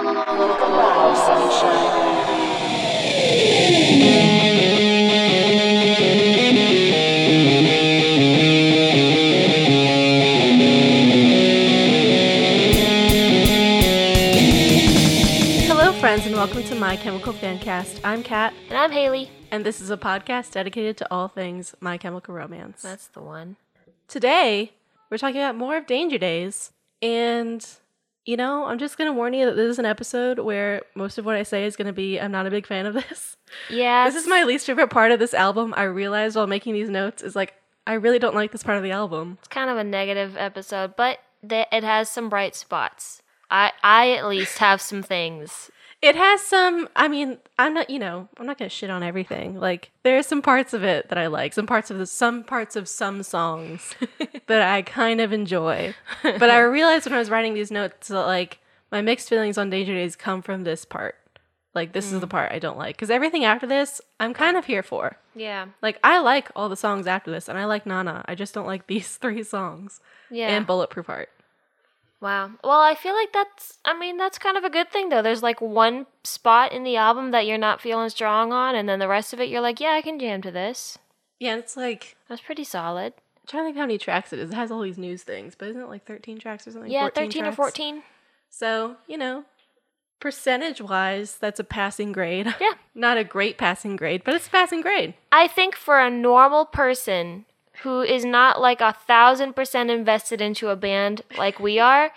Hello, friends, and welcome to My Chemical Fancast. I'm Kat. And I'm Haley. And this is a podcast dedicated to all things My Chemical Romance. That's the one. Today, we're talking about more of Danger Days. And, you know, I'm just going to warn you that this is an episode where most of what I say is going to be, I'm not a big fan of this. Yeah. This is my least favorite part of this album. I realized while making these notes is like, I really don't like this part of the album. It's kind of a negative episode, but it has some bright spots. I at least have some things. It has some, I mean, I'm not going to shit on everything. Like, there are some parts of it that I like, some parts of some songs that I kind of enjoy. But I realized when I was writing these notes that, like, my mixed feelings on Danger Days come from this part. Like, this is the part I don't like. Because everything after this, I'm kind of here for. Yeah. Like, I like all the songs after this, and I like Nana. I just don't like these 3 songs. Yeah. And Bulletproof Heart. Wow. Well, I feel like that's kind of a good thing, though. There's, like, one spot in the album that you're not feeling strong on, and then the rest of it, you're like, yeah, I can jam to this. Yeah, it's like... That's pretty solid. I'm trying to think how many tracks it is. It has all these news things, but isn't it like 13 tracks or something? Yeah, 14 13 tracks? or 14. So, you know, percentage-wise, that's a passing grade. Yeah. Not a great passing grade, but it's a passing grade. I think for a normal person who is not like 1,000% invested into a band like we are,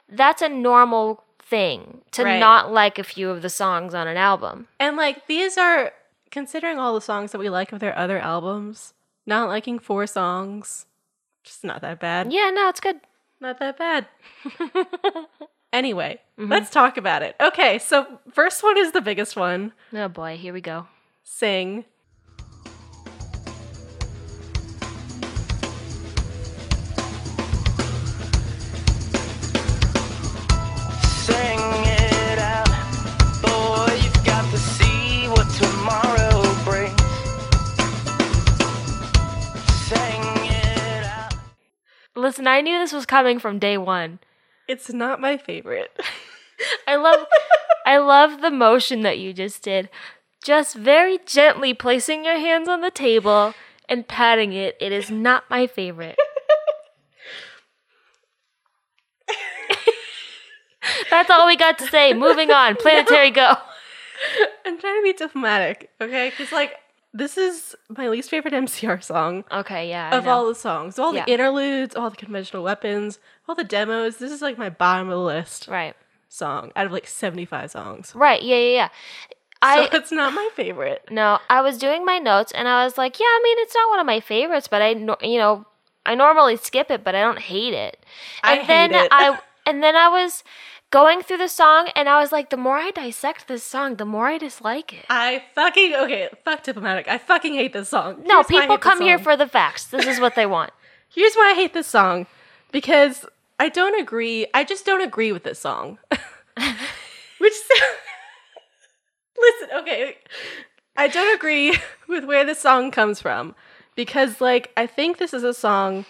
that's a normal thing to not like a few of the songs on an album. And like, these are, considering all the songs that we like of their other albums, not liking 4 songs, just not that bad. Yeah, no, it's good. Not that bad. Anyway, let's talk about it. Okay, so first one is the biggest one. Oh boy, here we go. Sing. Sing it out, boy, you've got to see what tomorrow brings. Sing it out. Listen, I knew this was coming from day one. It's not my favorite. I love the motion that you just did. Just very gently placing your hands on the table and patting it. It is not my favorite. That's all we got to say. Moving on. Planetary Go. I'm trying to be diplomatic, okay? Because, like, this is my least favorite MCR song. Okay, yeah. Of all the songs. All Yeah. the interludes, all the conventional weapons, all the demos. This is, like, my bottom of the list Right. song out of, like, 75 songs. Right, yeah. So it's not my favorite. No, I was doing my notes and I was like, yeah, I mean, it's not one of my favorites, but I normally skip it, but I don't hate it. I hate it. And then I was going through the song and I was like, the more I dissect this song, the more I dislike it. Fuck diplomatic. I fucking hate this song. No, Here's why I people hate this come here song. for the facts. This is what they want. Here's why I hate this song. Because I just don't agree with this song. Listen, okay. I don't agree with where this song comes from. Because, like, I think this is a song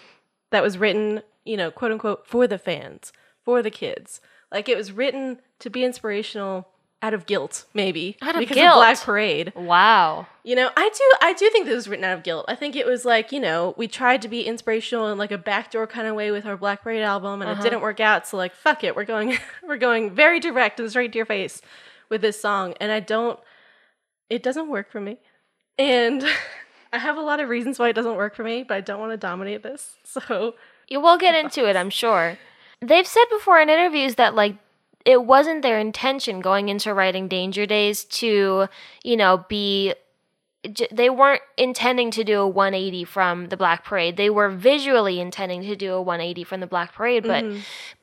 that was written, you know, quote unquote, for the fans, for the kids. Like, it was written to be inspirational out of guilt, maybe. Out of because guilt? of Black Parade. Wow. You know, I do think this was written out of guilt. I think it was like, you know, we tried to be inspirational in like a backdoor kind of way with our Black Parade album, and it didn't work out. So like, fuck it, we're going very direct and straight to your face with this song, and it doesn't work for me, and I have a lot of reasons why it doesn't work for me, but I don't want to dominate this. So You will get into it, I'm sure. They've said before in interviews that like it wasn't their intention going into writing Danger Days to, you know, they weren't intending to do a 180 from the Black Parade. They were visually intending to do a 180 from the Black Parade,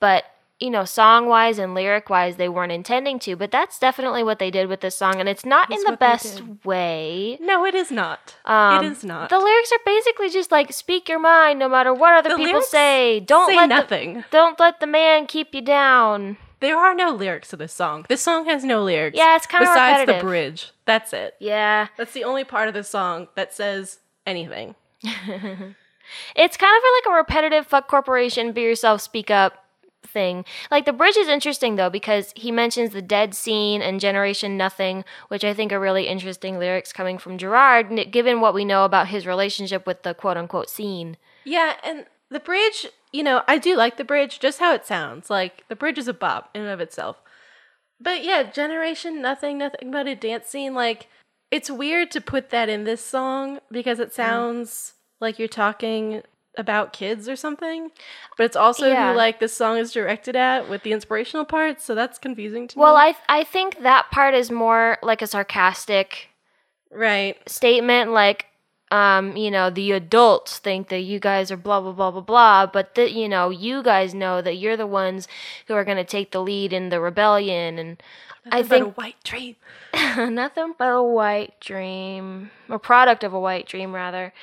but you know, song-wise and lyric-wise, they weren't intending to. But that's definitely what they did with this song, and it's not in the best way. No, it is not. It is not. The lyrics are basically just like, speak your mind no matter what other people say. Don't let the man keep you down. There are no lyrics to this song. This song has no lyrics. Yeah, it's kind of repetitive. Besides the bridge. That's it. Yeah. That's the only part of the song that says anything. It's kind of like a repetitive fuck corporation, be yourself, speak up thing. Like, the bridge is interesting, though, because he mentions the dead scene and Generation Nothing, which I think are really interesting lyrics coming from Gerard, given what we know about his relationship with the quote-unquote scene. Yeah, and the bridge, I do like the bridge, just how it sounds. Like, the bridge is a bop in and of itself. But yeah, Generation Nothing but a dance scene, like, it's weird to put that in this song because it sounds like you're talking about kids or something. But it's also who, like, this song is directed at with the inspirational parts, so that's confusing to me. Well, I think that part is more like a sarcastic statement, like, the adults think that you guys are blah, blah, blah, blah, blah, but you guys know that you're the ones who are going to take the lead in the rebellion, and I think... a white dream. Nothing but a white dream. A product of a white dream, rather.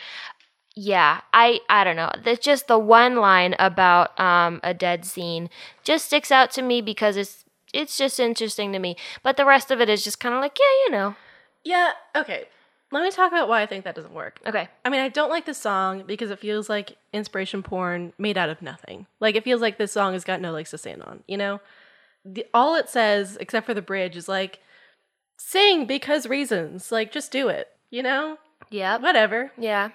Yeah, I don't know. It's just the one line about a dead scene just sticks out to me because it's just interesting to me. But the rest of it is just kind of like, Yeah, okay. Let me talk about why I think that doesn't work. Okay. I mean, I don't like this song because it feels like inspiration porn made out of nothing. Like, it feels like this song has got no legs to stand on, all it says, except for the bridge, is like, sing because reasons. Like, just do it, Yeah. Whatever. Yeah.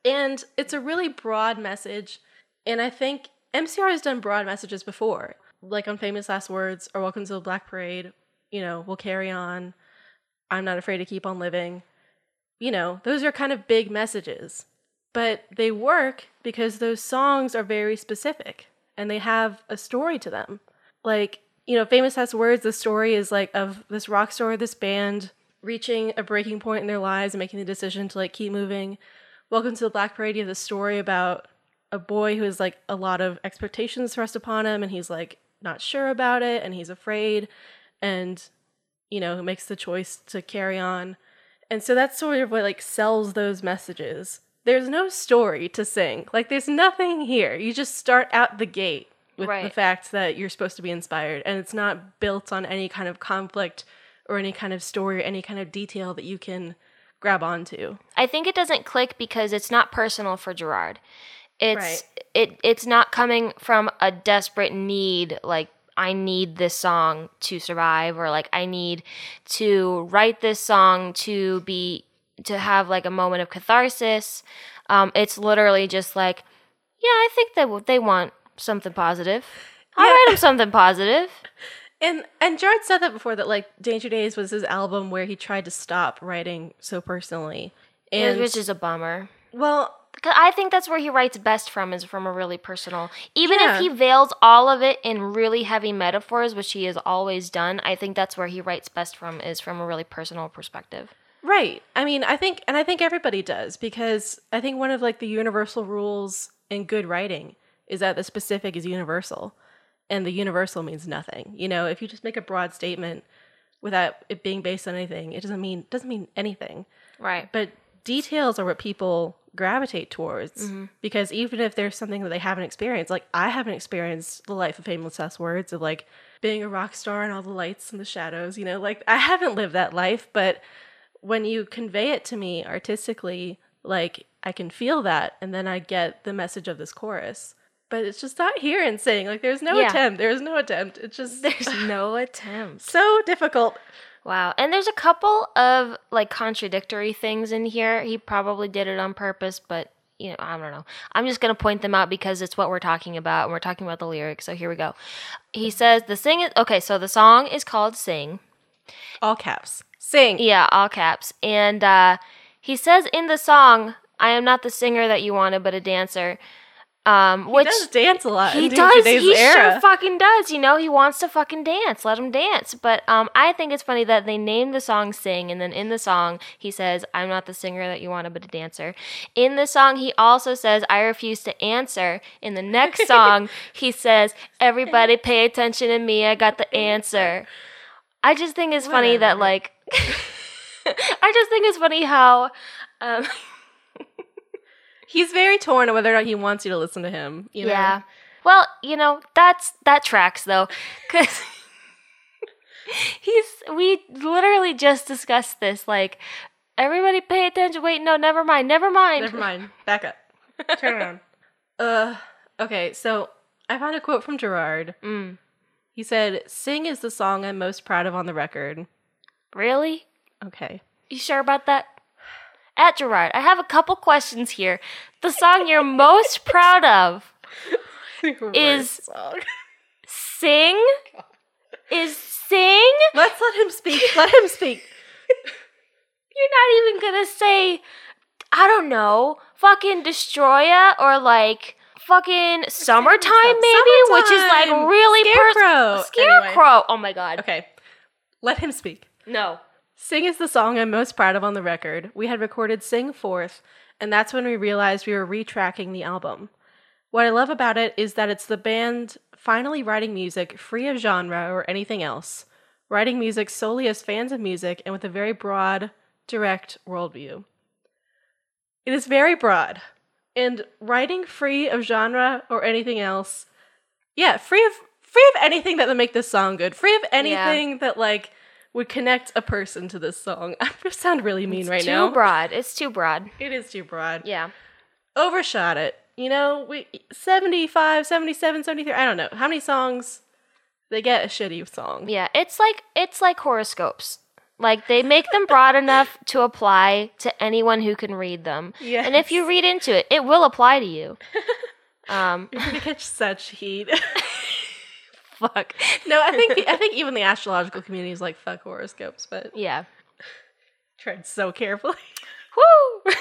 And it's a really broad message. And I think MCR has done broad messages before. Like on Famous Last Words or Welcome to the Black Parade, We'll Carry On. I'm Not Afraid to Keep on Living. Those are kind of big messages. But they work because those songs are very specific. And they have a story to them. Like, Famous Last Words, the story is like of this rock star, this band reaching a breaking point in their lives and making the decision to like keep moving. Welcome to the Black Parade, you have the story about a boy who has like a lot of expectations thrust upon him and he's like not sure about it and he's afraid and, who makes the choice to carry on. And so that's sort of what like sells those messages. There's no story to sing. Like there's nothing here. You just start out the gate with the fact that you're supposed to be inspired and it's not built on any kind of conflict or any kind of story or any kind of detail that you can grab onto. I think it doesn't click because it's not personal for Gerard. It's not coming from a desperate need, like I need this song to survive, or like I need to write this song to have like a moment of catharsis. It's literally just like, yeah, I think that they want something positive. I'll write them something positive. And Gerard said that before, that like Danger Days was his album where he tried to stop writing so personally. Which is a bummer. Well, I think that's where he writes best from, is from a really personal. Even if he veils all of it in really heavy metaphors, which he has always done, I think that's where he writes best from, is from a really personal perspective. Right. I mean, I think everybody does, because I think one of like the universal rules in good writing is that the specific is universal. And the universal means nothing. If you just make a broad statement without it being based on anything, it doesn't mean anything. Right. But details are what people gravitate towards. Mm-hmm. Because even if there's something that they haven't experienced, like I haven't experienced the life of Famous Last Words of like being a rock star and all the lights and the shadows, like I haven't lived that life. But when you convey it to me artistically, like I can feel that, and then I get the message of this chorus. But it's just not here in saying, like, there's no attempt. There's no attempt. It's just... There's no attempt. So difficult. Wow. And there's a couple of, like, contradictory things in here. He probably did it on purpose, but, I don't know. I'm just going to point them out because it's what we're talking about, and we're talking about the lyrics, so here we go. He says, so the song is called Sing. All caps. Sing. Yeah, all caps. And he says in the song, I am not the singer that you wanted, but a dancer. He does dance a lot. He does. He sure fucking does. He wants to fucking dance. Let him dance. But I think it's funny that they named the song Sing, and then in the song he says, I'm not the singer that you wanted, but a dancer. In the song he also says, I refuse to answer. In the next song he says, everybody pay attention to me, I got the answer. I just think it's funny that like I just think it's funny how he's very torn on whether or not he wants you to listen to him. Yeah. Well, that tracks though, because we literally just discussed this. Like, everybody pay attention. Wait, no, never mind. Back up. Turn around. Okay, so I found a quote from Gerard. He said, "Sing is the song I'm most proud of on the record." Really? Okay. You sure about that? At Gerard, I have a couple questions here. The song you're most proud of is Sing? Is Sing? Let's let him speak. Let him speak. You're not even gonna say, I don't know, fucking Destroya or like fucking Summertime maybe, which is like really Scarecrow. Scarecrow. Anyway. Oh my god. Okay. Let him speak. No. Sing is the song I'm most proud of on the record. We had recorded Sing 4th, and that's when we realized we were retracking the album. What I love about it is that it's the band finally writing music free of genre or anything else, writing music solely as fans of music and with a very broad, direct worldview. It is very broad, and writing free of genre or anything else, yeah, free of anything that would make this song good, free of anything that like would connect a person to this song. I'm gonna sound really mean right now. Too broad. It's too broad. It is too broad. Yeah. Overshot it. You know, 75, 77, 73, I don't know. How many songs they get a shitty song? Yeah, it's like horoscopes. Like, they make them broad enough to apply to anyone who can read them. Yes. And if you read into it, it will apply to you. You're gonna catch such heat. Fuck. No, I think even the astrological community is like, fuck horoscopes, but Yeah. tread so carefully. Woo!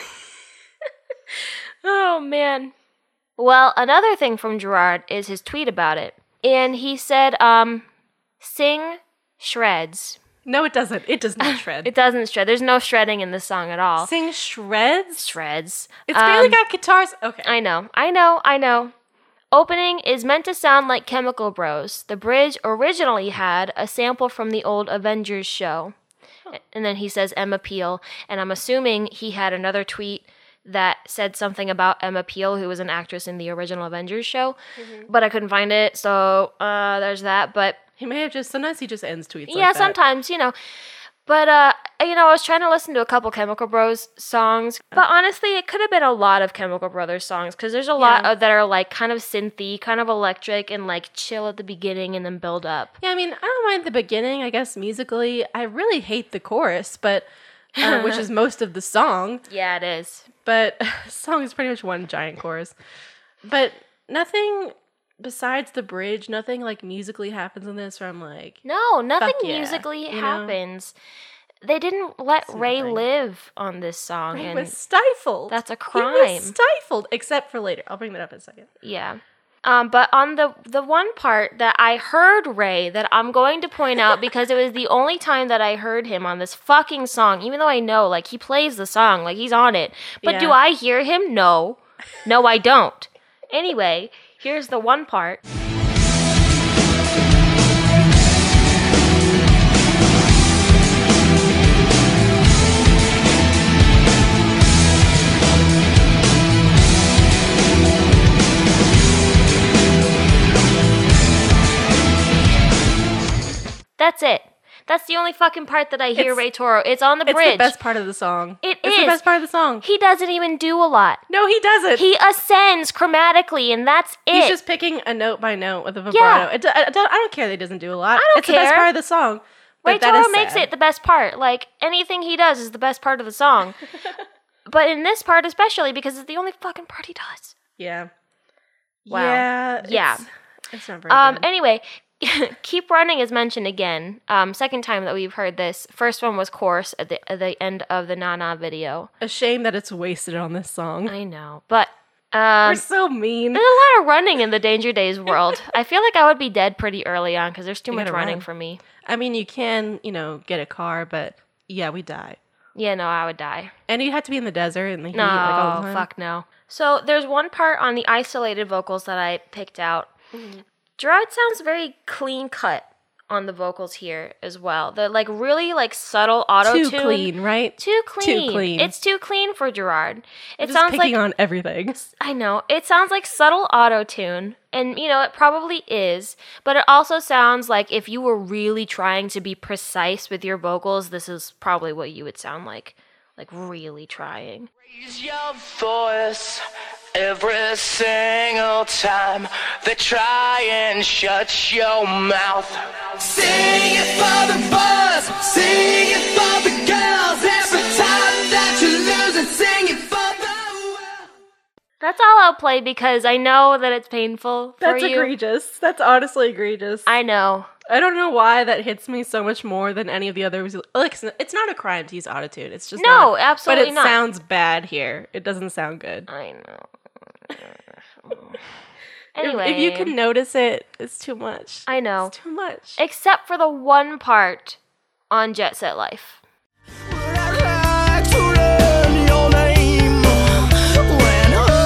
Oh, man. Well, another thing from Gerard is his tweet about it. And he said, Sing shreds. No, it doesn't. It does not shred. It doesn't shred. There's no shredding in this song at all. Sing shreds? Shreds. It's barely got guitars. Okay. I know. Opening is meant to sound like Chemical Bros. The bridge originally had a sample from the old Avengers show. And then he says Emma Peel. And I'm assuming he had another tweet that said something about Emma Peel, who was an actress in the original Avengers show. But I couldn't find it, so there's that. But He may have sometimes he just ends tweets like yeah, that. sometimes, But, I was trying to listen to a couple Chemical Bros songs. But honestly, it could have been a lot of Chemical Brothers songs. Because there's a lot that are, like, kind of synthy, kind of electric, and, like, chill at the beginning and then build up. Yeah, I mean, I don't mind the beginning, I guess, musically. I really hate the chorus, but which is most of the song. Yeah, it is. But the song is pretty much one giant chorus. But nothing besides the bridge, nothing, like, musically happens in this where I'm like... No, nothing fuck yeah, musically you know? happens. They didn't let Ray nothing. live on this song. He and was stifled. That's a He crime. was stifled, except for later. I'll bring that up in a second. Yeah. But on the one part that I heard Ray that I'm going to point out because it was the only time that I heard him on this fucking song, even though I know, like, he plays the song, like, he's on it. But do I hear him? No. No, I don't. Anyway, here's the one part. That's it. That's the only fucking part that I hear Ray Toro. It's on the bridge. It's the best part of the song. It's the best part of the song. He doesn't even do a lot. No, he doesn't. He ascends chromatically, and that's it. He's just picking a note by note with a vibrato. Yeah. I don't care that he doesn't do a lot. I don't it's care. the best part of the song. Ray But that Toro is makes sad. it the best part. Like, anything he does is the best part of the song. But in this part especially, because it's the only fucking part he does. Yeah. Wow. Yeah. It's not very good. Anyway, Keep Running is mentioned again. Second time that we've heard this. First one was Course at the end of the Nana video. A shame that it's wasted on this song. I know, but We're so mean. there's a lot of running in the Danger Days world. I feel like I would be dead pretty early on because there's too much gotta running run. for me. I mean, you can, get a car, but yeah, we die. Yeah, no, I would die. And you have to be in the desert and the heat No, like all the time. fuck no. So there's one part on the isolated vocals that I picked out. Gerard sounds very clean cut on the vocals here as well. The like really like subtle auto-tune. Too clean, right? Too clean. Too clean. It's too clean for Gerard. It Just sounds picking like on everything. I know. It sounds like subtle auto-tune. And, it probably is. But it also sounds like if you were really trying to be precise with your vocals, this is probably what you would sound like. like really trying. Raise your voice every single time they try and shut your mouth. Sing it for the boys, sing it for the girls. Every time that you lose it, sing it for the world. That's all I'll play because I know that it's painful for That's you. egregious. That's honestly egregious. I know. I don't know why that hits me so much more than any of the others. Like, it's not a crime to use autotune. It's just No, not, absolutely but it not. sounds bad here. It doesn't sound good. I know. Anyway. If you can notice it, it's too much. I know. It's too much. Except for the one part on Jet Set Life. Would I like to learn your name when holding on?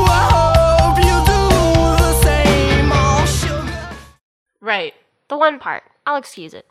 I hope you do the same, oh sugar. Right. The one part. I'll excuse it.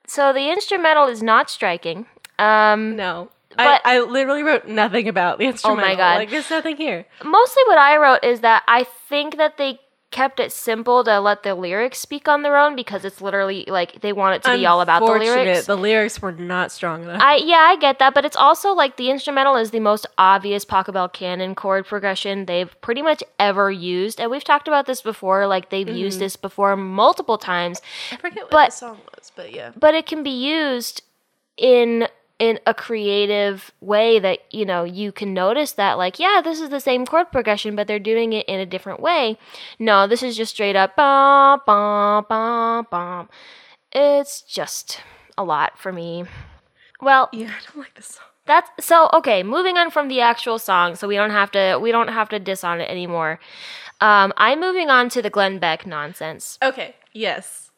So the instrumental is not striking. No. But- I literally wrote nothing about the instrumental. God. Like, there's nothing here. Mostly what I wrote is that I think that they kept it simple to let the lyrics speak on their own because it's literally like they want it to be all about the lyrics. Unfortunate. The lyrics were not strong enough. I get that, but it's also like the instrumental is the most obvious Pachelbel canon chord progression they've pretty much ever used, and we've talked about this before. Like they've used this before multiple times, I forget what but- the song was, but yeah. but it can be used in a creative way that, you know, you can notice that, like, yeah, this is the same chord progression, but they're doing it in a different way. No, this is just straight up, bum, bum, bum, bum. It's just a lot for me. Well, Yeah, I don't like this song. that's so okay. Moving on from the actual song, so we don't have to diss on it anymore. I'm moving on to the Glenn Beck nonsense. Okay, yes.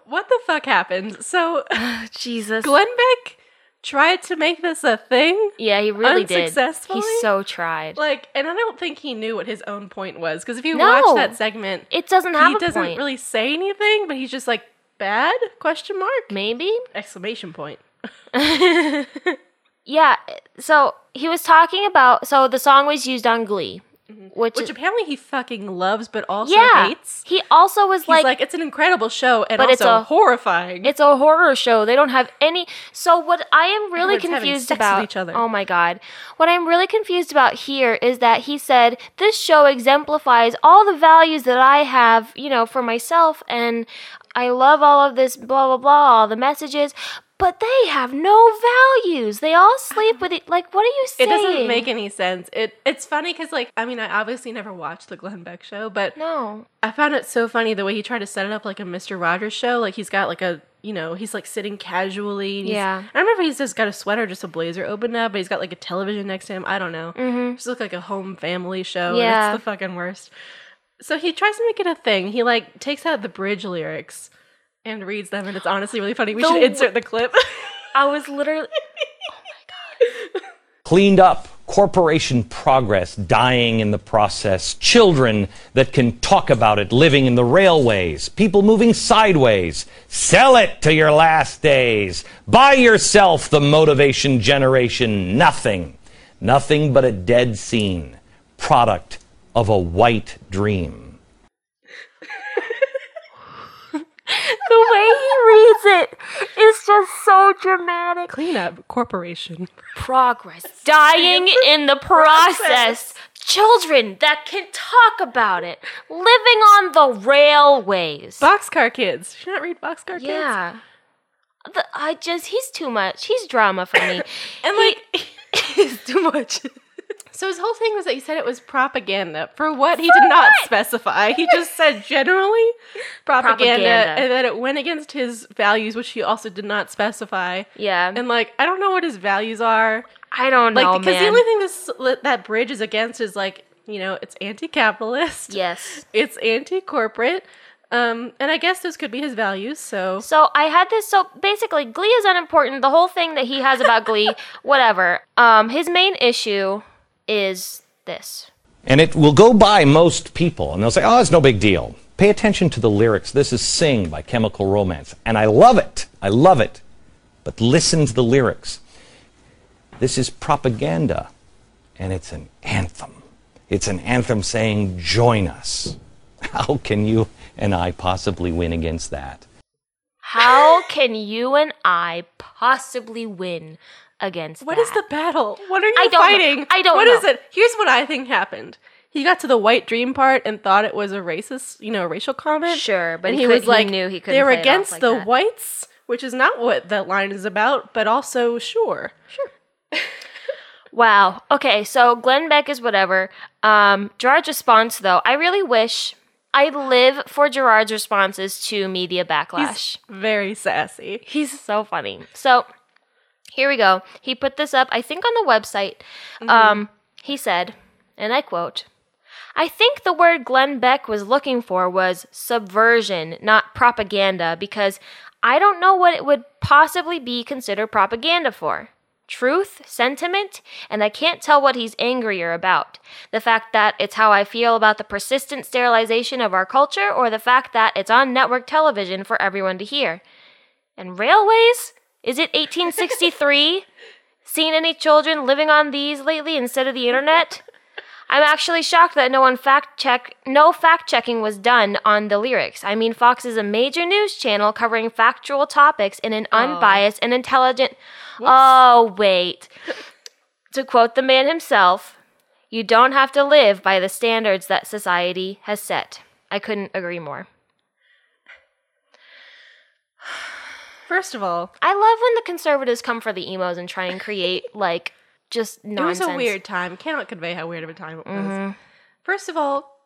What the fuck happened? So, Jesus, Glenn Beck tried to make this a thing? yeah, he really did. Unsuccessfully? He so tried. Like, and I don't think he knew what his own point was. Because if you No. watch that segment, It doesn't have he a doesn't point. really say anything, but he's just like, bad? Question mark? Maybe. Exclamation point. Yeah, so he was talking about, so the song was used on Glee, Which apparently he fucking loves, but also yeah, hates. he also was He's like, it's an incredible show, and But also it's a- horrifying. it's a horror show. They don't have any. So what I am really Everyone's having confused sex with about. each other. Oh my god, what I'm really confused about here is that he said this show exemplifies all the values that I have, you know, for myself, and I love all of this blah blah blah, all the messages. But they have no values. They all sleep with it. Like, what are you It saying? doesn't make any sense. It's funny because, like, I mean, I obviously never watched the Glenn Beck show, but No. I found it so funny the way he tried to set it up like a Mr. Rogers show. Like, he's got like a, you know, he's like sitting casually. And Yeah. I remember he's just got a sweater, just a blazer open up, but he's got like a television next to him. I don't know. Mm-hmm. Just look like a home family show. Yeah. And it's the fucking worst. So he tries to make it a thing. He like takes out the bridge lyrics and reads them, and it's honestly really funny. We should insert the clip. I was literally. Cleaned up, corporation progress dying in the process, children that can talk about it living in the railways, people moving sideways. Sell it to your last days. Buy yourself the motivation generation. Nothing. Nothing but a dead scene. Product of a white dream. The way he reads it is just so dramatic. Clean up corporation. Progress. Dying in the process. Children that can talk about it. Living on the railways. Boxcar Kids. Should you not read Boxcar Kids? Yeah. He's too much. He's drama for me. And like, He's too much. so his whole thing was that he said it was propaganda for what he did not specify. He just said generally propaganda, Propaganda. and that it went against his values, which he also did not specify. Yeah. And like, I don't know what his values are. I don't Like, know, because man. the only thing that bridge is against is like, you know, it's anti-capitalist. Yes. It's anti-corporate. And I guess those could be his values. So So I had this. So basically, Glee is unimportant. The whole thing that he has about Glee, whatever. His main issue is this. And it will go by most people, and they'll say, oh, it's no big deal. Pay attention to the lyrics. This is Sing by Chemical Romance. And I love it. I love it. But listen to the lyrics. This is propaganda, and it's an anthem. It's an anthem saying, join us. How can you and I possibly win against that? How can you and I possibly win against What that? is the battle? What are you I don't know. fighting? I don't What know. is it? Here's what I think happened. He got to the white dream part and thought it was a racist, a racial comment. Sure, but and he was he like, knew he couldn't they're play it off against like the that. whites, which is not what that line is about, but also sure. Wow. Okay, so Glenn Beck is whatever. Gerard's response, though, I really wish I live for Gerard's responses to media backlash. He's very sassy. He's so funny. So here we go. He put this up, I think, on the website. He said, and I quote, I think the word Glenn Beck was looking for was subversion, not propaganda, because I don't know what it would possibly be considered propaganda for. Truth, sentiment, and I can't tell what he's angrier about. The fact that it's how I feel about the persistent sterilization of our culture, or the fact that it's on network television for everyone to hear. And railways? Is it 1863? Seen any children living on these lately instead of the internet? I'm actually shocked that no fact-checking was done on the lyrics. I mean, Fox is a major news channel covering factual topics in an unbiased and intelligent... Whoops. Oh, wait. To quote the man himself, you don't have to live by the standards that society has set. I couldn't agree more. First of all, I love when the conservatives come for the emos and try and create, just nonsense. it was a weird time. Cannot convey how weird of a time it was. First of all,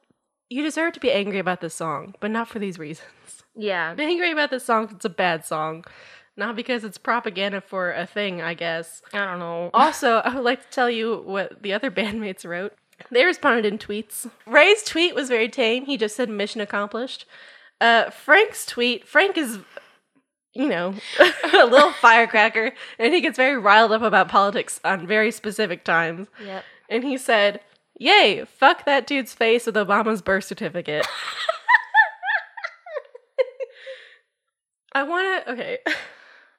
you deserve to be angry about this song, but not for these reasons. Yeah. Be angry about this song because it's a bad song. Not because it's propaganda for a thing, I guess. I don't know. Also, I would like to tell you what the other bandmates wrote. They responded in tweets. Ray's tweet was very tame. He just said mission accomplished. Frank's tweet, Frank is, a little firecracker, and he gets very riled up about politics on very specific times. Yep. And he said, yay, fuck that dude's face with Obama's birth certificate. Okay.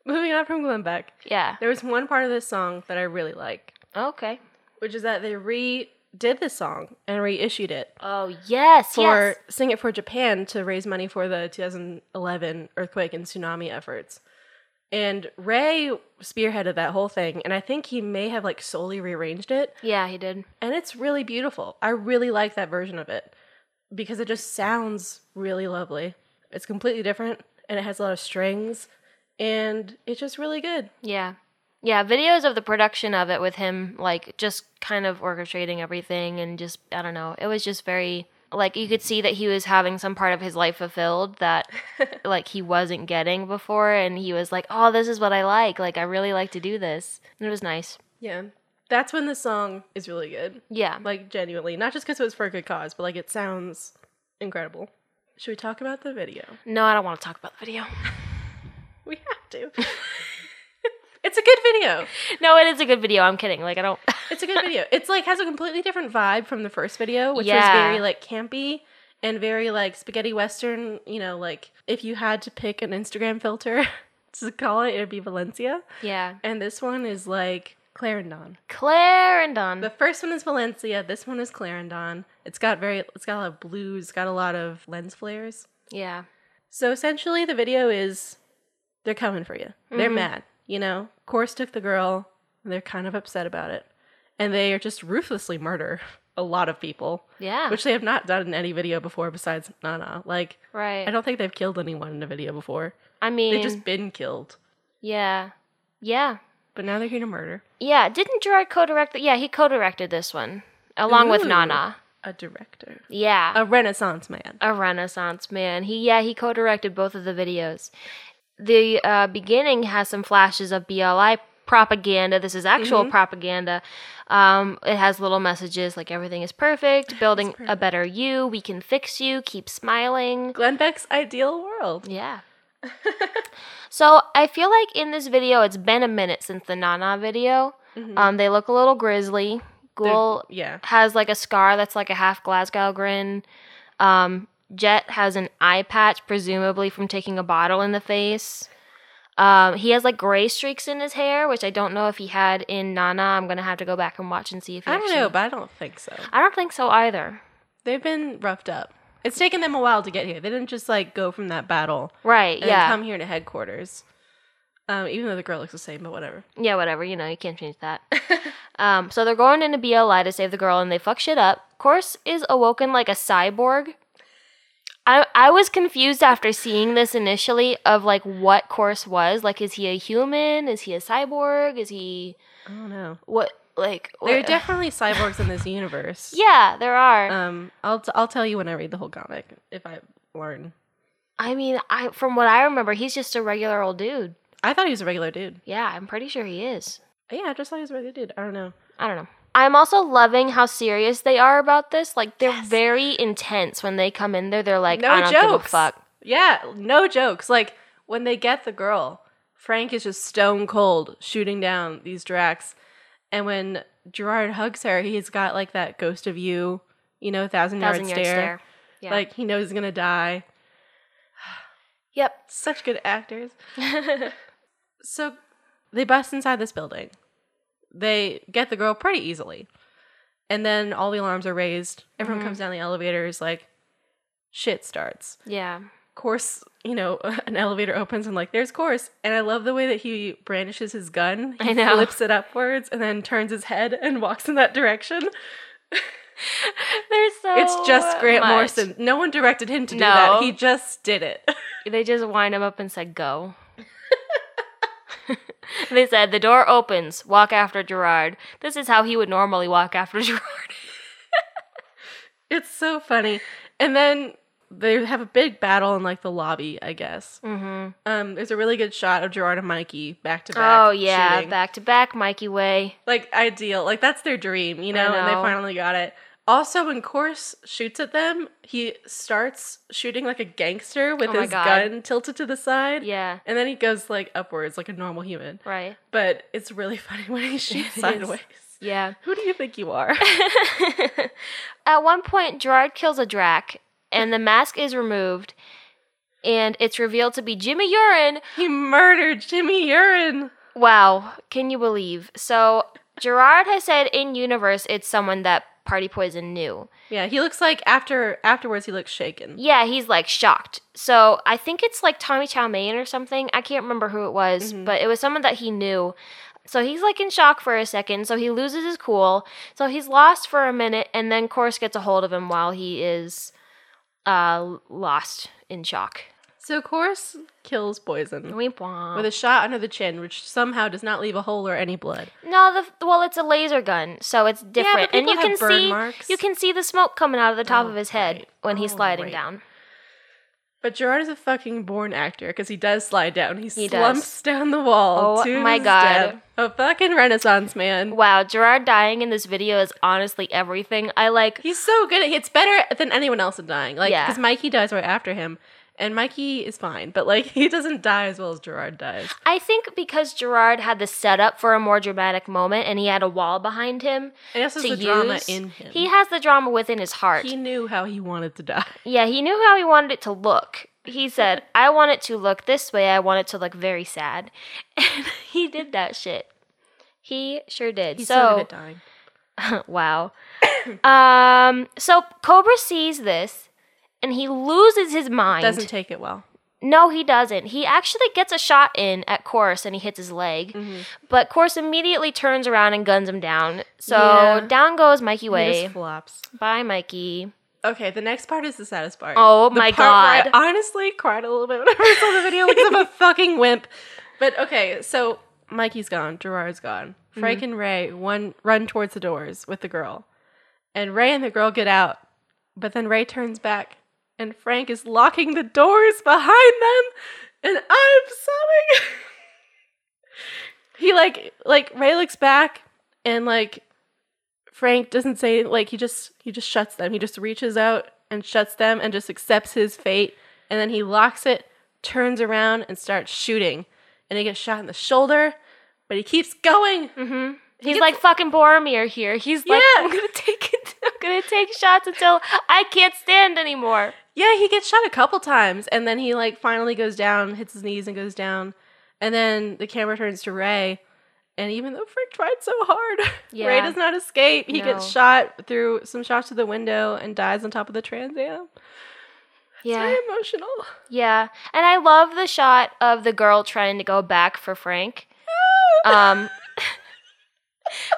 Moving on from Glenn Beck. Yeah. There was one part of this song that I really like, Okay. which is that they redid this song and reissued it Oh, yes, for Sing It for Japan to raise money for the 2011 earthquake and tsunami efforts. And Ray spearheaded that whole thing, and I think he may have solely rearranged it. Yeah, he did. And it's really beautiful. I really like that version of it because it just sounds really lovely. It's completely different, and it has a lot of strings, and it's just really good. Yeah. Yeah, videos of the production of it with him, just kind of orchestrating everything and just, I don't know. It was just very, you could see that he was having some part of his life fulfilled that, he wasn't getting before. And he was like, oh, this is what I like. I really like to do this. And it was nice. Yeah. That's when the song is really good. Yeah. Genuinely. Not just because it was for a good cause, but, it sounds incredible. Should we talk about the video? No, I don't want to talk about the video. We have to. It's a good video. No, it is a good video. I'm kidding. I don't... It's a good video. It's, has a completely different vibe from the first video, which was Yeah. very, campy and very, spaghetti western, if you had to pick an Instagram filter to call it, it'd be Valencia. Yeah. And this one is, Clarendon. Clarendon. The first one is Valencia. This one is Clarendon. It's got a lot of blues. It's got a lot of lens flares. Yeah. So essentially, the video is they're coming for you. They're mad. Course took the girl. They're kind of upset about it, and they are just ruthlessly murder a lot of people. Yeah. Which they have not done in any video before besides Nana. Right. I don't think they've killed anyone in a video before. I mean... They've just been killed. Yeah. Yeah. But now they're here to murder. Yeah. Didn't Gerard co-direct... Yeah, he co-directed this one. Along with Ooh. Nana. A director. Yeah. A Renaissance man. A Renaissance man. He co-directed both of the videos. The beginning has some flashes of BLI propaganda. This is actual propaganda. It has little messages like everything is perfect, building a better you, we can fix you, keep smiling. Glenn Beck's ideal world. Yeah. So I feel like in this video, it's been a minute since the Nana video. They look a little grizzly. Ghoul has a scar that's a half Glasgow grin. Jet has an eye patch, presumably from taking a bottle in the face. He has gray streaks in his hair, which I don't know if he had in Nana. I'm gonna have to go back and watch and see if he I don't know, but I don't think so. I don't think so either. They've been roughed up. It's taken them a while to get here. They didn't just like go from that battle, Right, and yeah. then come here to headquarters. Even though the girl looks the same, but whatever. Yeah, whatever. You know, you can't change that. So they're going into BLI to save the girl, and they fuck shit up. Course is awoken like a cyborg. I was confused after seeing this initially of like what Course was. Like, is he a human? Is he a cyborg? Is he... I don't know. What, like... There are what? definitely cyborgs in this universe. Yeah, there are. I'll tell you when I read the whole comic, if I learn. I mean, from what I remember, he's just a regular old dude. I thought he was a regular dude. Yeah, I'm pretty sure he is. Yeah, I just thought he was a regular dude. I don't know. I'm also loving how serious they are about this. Like, they're very intense when they come in there. They're like, No I don't jokes. give a fuck. Yeah, no jokes. Like, when they get the girl, Frank is just stone cold shooting down these Dracs. And when Gerard hugs her, he's got, like, that ghost of you, 1,000-yard stare. Yeah. Like, he knows he's gonna die. Yep. Such good actors. So, they bust inside this building. They get the girl pretty easily. And then all the alarms are raised. Everyone comes down the elevators, like, shit starts. Yeah. Course, an elevator opens and, like, there's Course. And I love the way that he brandishes his gun. He I know. flips it upwards and then turns his head and walks in that direction. There's so It's just Grant much. Morrison. No one directed him to do No. that. He just did it. They just wind him up and said, go. They said, the door opens, walk after Gerard. This is how he would normally walk after Gerard. It's so funny. And then they have a big battle in, like, the lobby, I guess. Mm-hmm. There's a really good shot of Gerard and Mikey back to back. Oh, yeah, shooting. back to back, Mikey way. Like, ideal. Like, that's their dream, and they know. finally got it. Also, when Course shoots at them, he starts shooting like a gangster with Oh my his God. gun tilted to the side. Yeah. And then he goes, like, upwards like a normal human. Right. But it's really funny when he shoots It is. sideways. Yeah. Who do you think you are? At one point, Gerard kills a Drac, and the mask is removed, and it's revealed to be Jimmy Urine. He murdered Jimmy Urine. Wow, can you believe? So, Gerard has said in universe it's someone that Party Poison knew. Yeah, he looks like afterwards he looks shaken. Yeah, he's like shocked. So, I think it's like Tommy Chow Mein or something. I can't remember who it was, but it was someone that he knew. So he's like in shock for a second, so he loses his cool. So he's lost for a minute, and then Course gets a hold of him while he is lost in shock. So Course kills Poison Weep womp. with a shot under the chin, which somehow does not leave a hole or any blood. No, well, it's a laser gun, so it's different, but and you people can have burn see marks. you can see the smoke coming out of the top of his head right. when he's Oh, sliding right. down. But Gerard is a fucking born actor because he does slide down. He He slumps down the wall. Oh to my his God. death. A fucking Renaissance man. Wow, Gerard dying in this video is honestly everything. He's so good. It's better than anyone else at dying. Like, Yeah. because Mikey dies right after him, and Mikey is fine, but like he doesn't die as well as Gerard dies. I think because Gerard had the setup for a more dramatic moment, and he had a wall behind him And he also to has the use. drama in him. He has the drama within his heart. He knew how he wanted to die. Yeah, he knew how he wanted it to look. He said, I want it to look this way. I want it to look very sad. And he did that shit. He sure did. He's so good at dying. Wow. So Cobra sees this, and he loses his mind. Doesn't take it well. No, he doesn't. He actually gets a shot in at Course, and he hits his leg. But Course immediately turns around and guns him down. So Yeah. down goes Mikey He Way. just flops. Bye, Mikey. Okay, the next part is the saddest part. Oh The my part where God. I honestly cried a little bit whenever I saw the video because I'm a fucking wimp. But okay, so Mikey's gone. Gerard's gone. Frank and Ray run towards the doors with the girl. And Ray and the girl get out. But then Ray turns back and Frank is locking the doors behind them. And I'm sobbing. He like Ray looks back and like Frank doesn't say, like, he just shuts them. He just reaches out and shuts them and just accepts his fate. And then he locks it, turns around, and starts shooting. And he gets shot in the shoulder, but he keeps going. Mm-hmm. He's like fucking Boromir here. He's like, Yeah. I'm gonna take shots until I can't stand anymore. Yeah, he gets shot a couple times. And then he, like, finally goes down, hits his knees and goes down. And then the camera turns to Ray. And even though Frank tried so hard, Yeah. Ray does not escape. He No. gets shot through some shots through the window and dies on top of the Trans Am. Yeah. It's very emotional. Yeah. And I love the shot of the girl trying to go back for Frank.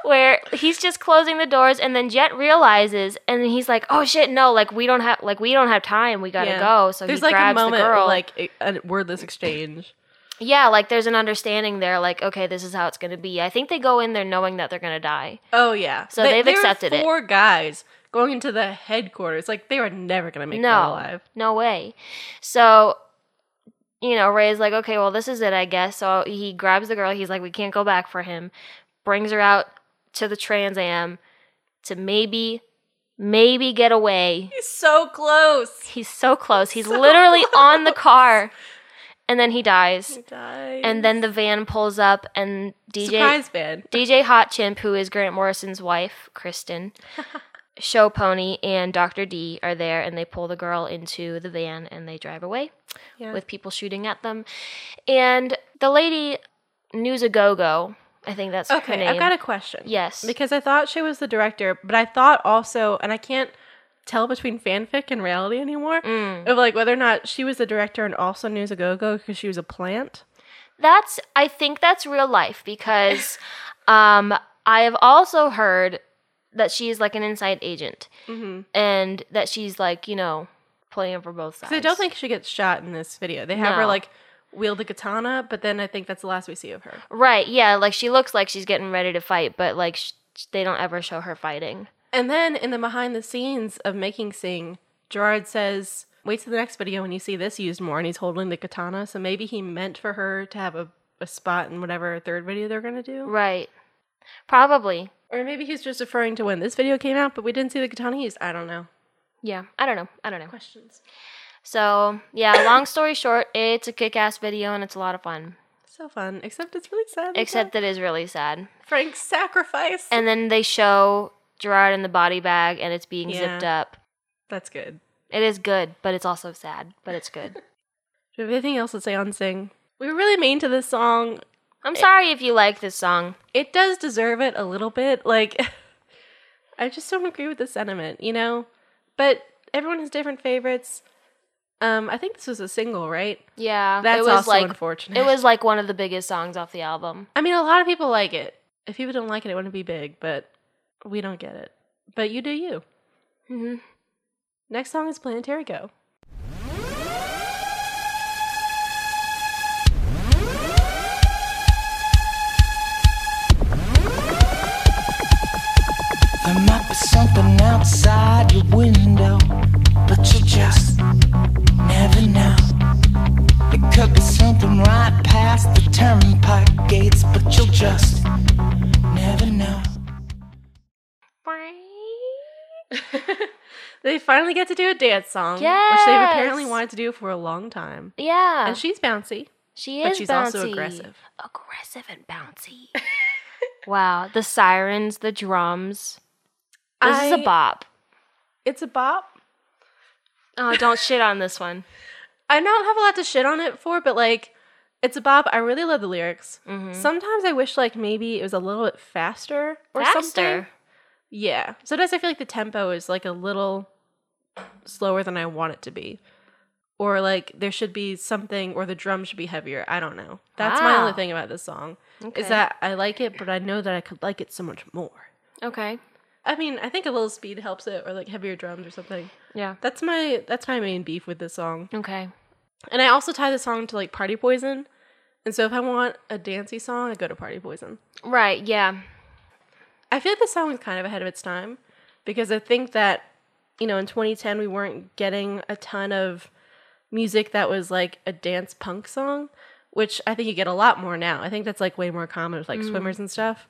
Where he's just closing the doors and then Jet realizes and he's like, "Oh shit, no, we don't have time. We got to go." So there's he grabs a moment the girl. of a wordless exchange. Yeah, there's an understanding there, okay, this is how it's going to be. I think they go in there knowing that they're going to die. Oh yeah. So they've accepted it. There were 4 guys going into the headquarters. They were never going to make that alive. No way. So, Ray's like, "Okay, well, this is it, I guess." So he grabs the girl. He's like, "We can't go back for him." Brings her out to the Trans Am to maybe get away. He's so close. He's so close. He's literally on the car. And then he dies. He dies. And then the van pulls up and Surprise van. DJ Hot Chimp, who is Grant Morrison's wife, Kristen, Show Pony, and Dr. D are there, and they pull the girl into the van and they drive away with people shooting at them. And the lady, News-A-Go-Go, I think that's her name. Okay, I've got a question. Yes. Because I thought she was the director, but I thought also, and I can't tell between fanfic and reality anymore, of whether or not she was the director and also News-A-Go-Go because she was a plant. I think that's real life because I have also heard that she's an inside agent and that she's playing for both sides. Because I don't think she gets shot in this video. They have her wield the katana, but then I think that's the last we see of her. Right, yeah, she looks like she's getting ready to fight, but they don't ever show her fighting. And then in the behind the scenes of making Sing, Gerard says, "Wait till the next video when you see this used more," and he's holding the katana, so maybe he meant for her to have a spot in whatever third video they're going to do. Right. Probably. Or maybe he's just referring to when this video came out, but we didn't see the katana used. I don't know. Yeah, I don't know. Questions. So, yeah, long story short, it's a kick-ass video and it's a lot of fun. So fun, except it's really sad. Except it is really sad. Frank's sacrifice. And then they show Gerard in the body bag and it's being zipped up. That's good. It is good, but it's also sad, but it's good. Do you have anything else to say on Sing? We were really mean to this song. I'm sorry if you like this song. It does deserve it a little bit. I just don't agree with the sentiment, But everyone has different favorites. I think this was a single, right? Yeah. That's it was also unfortunate. It was one of the biggest songs off the album. I mean, a lot of people like it. If people don't like it, it wouldn't be big, but we don't get it. But you do you. Mm-hmm. Next song is Planetary Go. There might be something outside your window, but you just never know. It could be something right past the turnpike gates, but you'll just never know. They finally get to do a dance song, Yes! which they've apparently wanted to do for a long time. Yeah. And she's bouncy. She is But she's bouncy. also aggressive. Aggressive and bouncy. Wow. The sirens, the drums. This is a bop. It's a bop. Oh, don't shit on this one. I don't have a lot to shit on it for, but it's a bop. I really love the lyrics. Mm-hmm. Sometimes I wish maybe it was a little bit faster or something. Yeah. Sometimes I feel like the tempo is a little slower than I want it to be. Or there should be something, or the drum should be heavier. I don't know. That's my only thing about this song. Okay. Is that I like it, but I know that I could like it so much more. Okay. I mean, I think a little speed helps it, or heavier drums or something. Yeah. That's my main beef with this song. Okay. And I also tie the song to Party Poison. And so if I want a dancey song, I go to Party Poison. Right, yeah. I feel like the song is kind of ahead of its time, because I think that, in 2010 we weren't getting a ton of music that was a dance punk song, which I think you get a lot more now. I think that's way more common with Swimmers and stuff.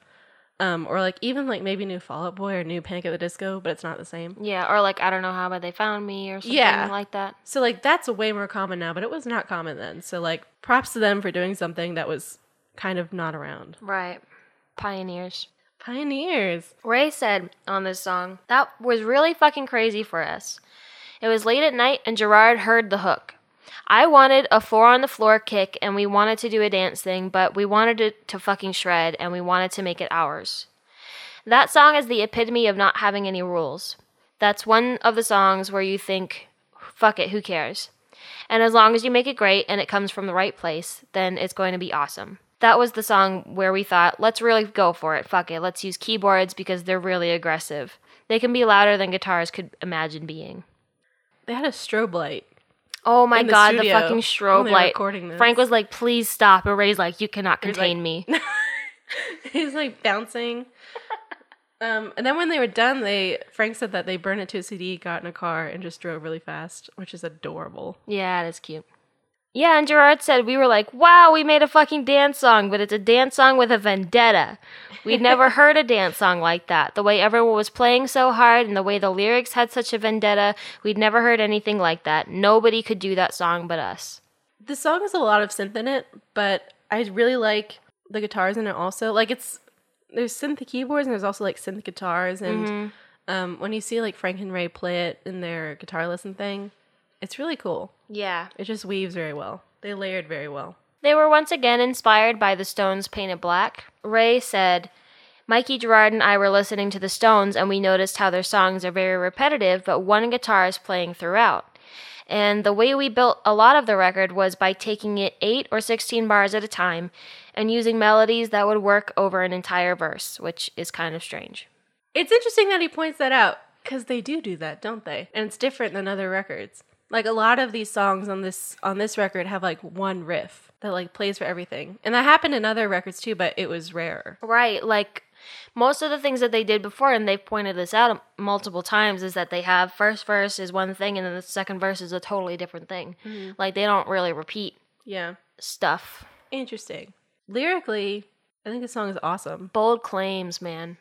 Or even maybe new Fall Out Boy or new Panic at the Disco, but it's not the same. Yeah, or I don't know how, but they found me or something like that. So that's way more common now, but it was not common then. So props to them for doing something that was kind of not around. Right. Pioneers. Ray said on this song, "That was really fucking crazy for us. It was late at night and Gerard heard the hook. I wanted a 4 on the floor kick, and we wanted to do a dance thing, but we wanted it to fucking shred, and we wanted to make it ours. That song is the epitome of not having any rules. That's one of the songs where you think, fuck it, who cares? And as long as you make it great and it comes from the right place, then it's going to be awesome. That was the song where we thought, let's really go for it. Fuck it, let's use keyboards because they're really aggressive. They can be louder than guitars could imagine being. They had a strobe light. Oh my God, the studio fucking when strobe they were light. recording this. Frank was like, please stop. And Ray's like, you cannot contain me. He's like bouncing. And then when they were done, Frank said that they burned it to a CD, got in a car, and just drove really fast, which is adorable. Yeah, that's cute. Yeah, and Gerard said, we were like, wow, we made a fucking dance song, but it's a dance song with a vendetta. We'd never heard a dance song like that. The way everyone was playing so hard and the way the lyrics had such a vendetta, we'd never heard anything like that. Nobody could do that song but us. The song has a lot of synth in it, but I really like the guitars in it also. Like, there's synth keyboards and there's also like synth guitars, and when you see like Frank and Ray play it in their guitar lesson thing, it's really cool. Yeah. It just weaves very well. They layered very well. They were once again inspired by the Stones' Painted Black. Ray said, Mikey, Gerard, and I were listening to the Stones and we noticed how their songs are very repetitive, but one guitar is playing throughout. And the way we built a lot of the record was by taking it 8 or 16 bars at a time and using melodies that would work over an entire verse, which is kind of strange. It's interesting that he points that out, because they do that, don't they? And it's different than other records. Like, a lot of these songs on this record have like one riff that like plays for everything. And that happened in other records too, but it was rarer. Right, like most of the things that they did before, and they've pointed this out multiple times, is that they have first verse is one thing and then the second verse is a totally different thing. Mm-hmm. Like, they don't really repeat stuff. Interesting. Lyrically, I think the song is awesome. Bold claims, man.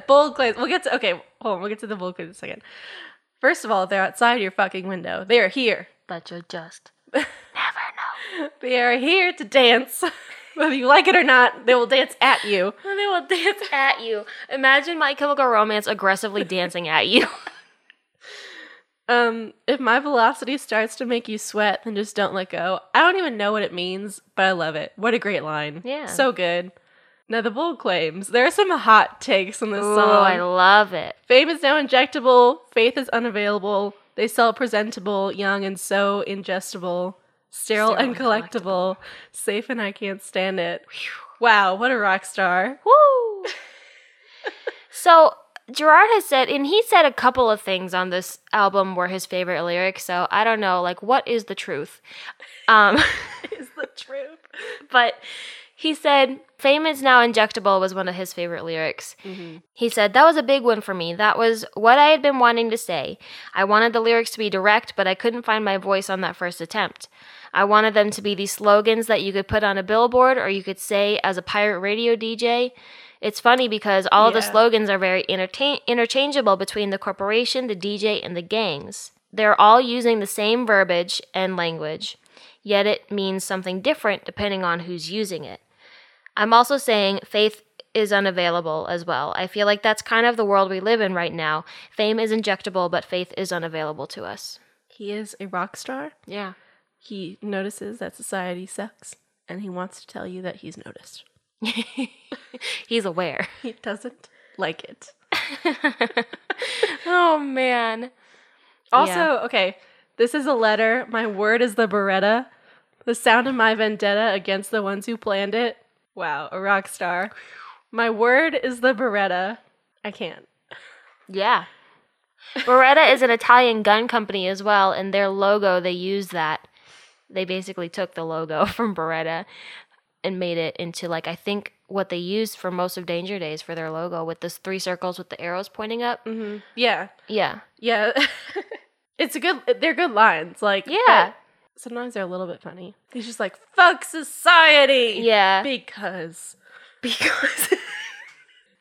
Bold claims. We'll get to the bold claims in a second. First of all, they're outside your fucking window. They are here. But you'll just never know. They are here to dance. Whether you like it or not, they will dance at you. They will dance at you. Imagine My Chemical Romance aggressively dancing at you. If my velocity starts to make you sweat, then just don't let go. I don't even know what it means, but I love it. What a great line. Yeah. So good. Now, the bold claims. There are some hot takes on this song. Oh, I love it. Fame is now injectable. Faith is unavailable. They sell presentable, young and so ingestible. Sterile and collectible. Safe and I can't stand it. Wow, what a rock star. Woo! So, Gerard has said, and he said a couple of things on this album were his favorite lyrics, so I don't know, like, what is the truth? Is the truth. But he said, fame is now injectable was one of his favorite lyrics. Mm-hmm. He said, that was a big one for me. That was what I had been wanting to say. I wanted the lyrics to be direct, but I couldn't find my voice on that first attempt. I wanted them to be these slogans that you could put on a billboard or you could say as a pirate radio DJ. It's funny because all of the slogans are very interchangeable between the corporation, the DJ, and the gangs. They're all using the same verbiage and language, yet it means something different depending on who's using it. I'm also saying faith is unavailable as well. I feel like that's kind of the world we live in right now. Fame is injectable, but faith is unavailable to us. He is a rock star. Yeah. He notices that society sucks, and he wants to tell you that he's noticed. He's aware. He doesn't like it. Oh, man. Also, okay, this is a letter. My word is the Beretta. The sound of my vendetta against the ones who planned it. Wow, a rock star. My word is the Beretta. I can't. Yeah. Beretta is an Italian gun company as well, and their logo, they use that. They basically took the logo from Beretta and made it into, like, I think what they used for most of Danger Days for their logo with those 3 circles with the arrows pointing up. Mm-hmm. Yeah. Yeah. Yeah. They're good lines. Like, yeah. Sometimes they're a little bit funny. He's just like, fuck society. Yeah. Because.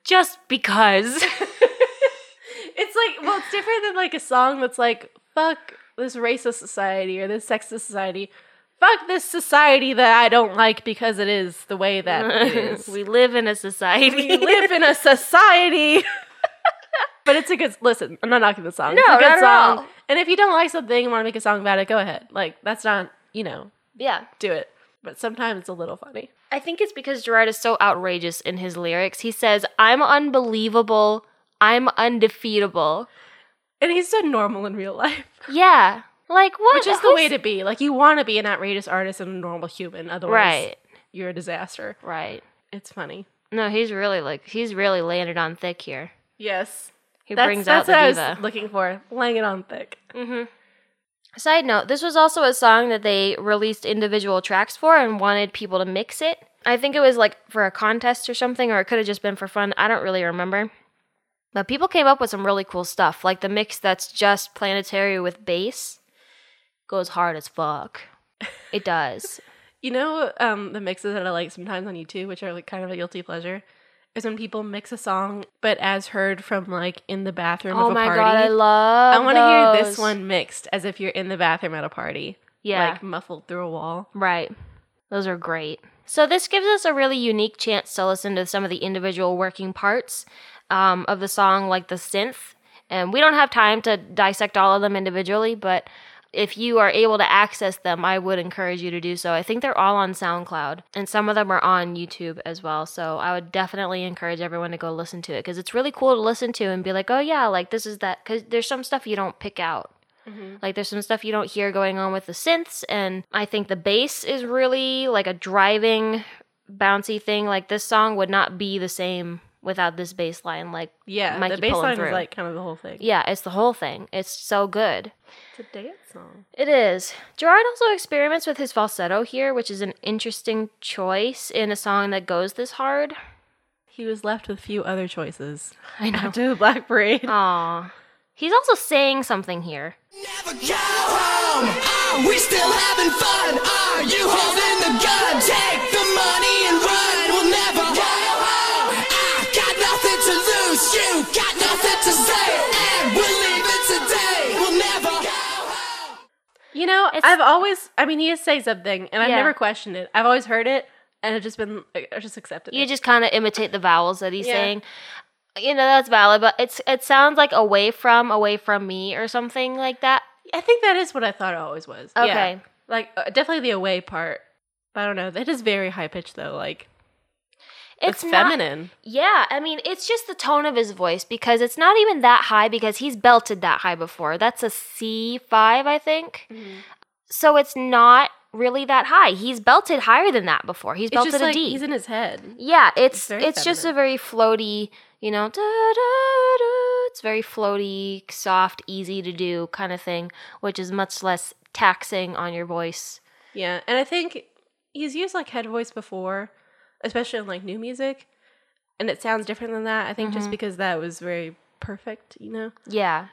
Just because. It's like, well, it's different than like a song that's like, fuck this racist society or this sexist society. Fuck this society that I don't like because it is the way that it is. We live in a society. We live in a society. But it's a good, I'm not knocking the song. No, it's a good not at song. all. And if you don't like something and want to make a song about it, go ahead. Like, that's not Yeah. do it. But sometimes it's a little funny. I think it's because Gerard is so outrageous in his lyrics. He says, I'm unbelievable. I'm undefeatable. And he's so normal in real life. Yeah. Like, what? Which is the way to be. Like, you want to be an outrageous artist and a normal human. Otherwise, you're a disaster. Right. It's funny. No, he's really landed on thick here. Yes. He brings out the That's diva. what I was looking for. Laying it on thick. Mm-hmm. Side note, this was also a song that they released individual tracks for and wanted people to mix it. I think it was like for a contest or something, or it could have just been for fun. I don't really remember. But people came up with some really cool stuff, like the mix that's just Planetary with bass. Goes hard as fuck. It does. The mixes that I like sometimes on YouTube, which are like kind of a guilty pleasure, is when people mix a song, but as heard from like in the bathroom of a party. Oh my god, I love I want to hear this one mixed as if you're in the bathroom at a party. Yeah. Like muffled through a wall. Right. Those are great. So this gives us a really unique chance to listen to some of the individual working parts of the song, like the synth. And we don't have time to dissect all of them individually, but if you are able to access them, I would encourage you to do so. I think they're all on SoundCloud, and some of them are on YouTube as well. So I would definitely encourage everyone to go listen to it, because it's really cool to listen to and be like, oh yeah, like this is that, because there's some stuff you don't pick out. Mm-hmm. Like there's some stuff you don't hear going on with the synths, and I think the bass is really like a driving, bouncy thing. Like this song would not be the same without this bass line. Like Mikey the bass line through. Is like kind of the whole thing. Yeah, it's the whole thing. It's so good. It's a dance song. It is. Gerard also experiments with his falsetto here, which is an interesting choice in a song that goes this hard. He was left with few other choices. I know. After the Black Parade. Aw. He's also saying something here. Never go home. Are we still having fun? Are you holding the gun? Take the money and run. We'll never go home. I got nothing to lose. You got nothing to say. And we'll leave it today. We'll never go home. I've always, he is saying something, and I've never questioned it. I've always heard it, and I've just accepted it. You just kind of imitate the vowels that he's saying. That's valid, but it sounds like away from me or something like that. I think that is what I thought it always was. Okay. Yeah. Like, definitely the away part. But I don't know. That is very high-pitched, though. Like, it's feminine. Yeah, it's just the tone of his voice, because it's not even that high, because he's belted that high before. That's a C5, I think. Mm-hmm. So it's not really that high. He's belted higher than that before. He's belted a D. He's in his head. Yeah, it's just a very floaty, da, da, da. It's very floaty, soft, easy to do kind of thing, which is much less taxing on your voice. Yeah, and I think he's used like head voice before, especially in like new music, and it sounds different than that. I think just because that was very perfect, Yeah.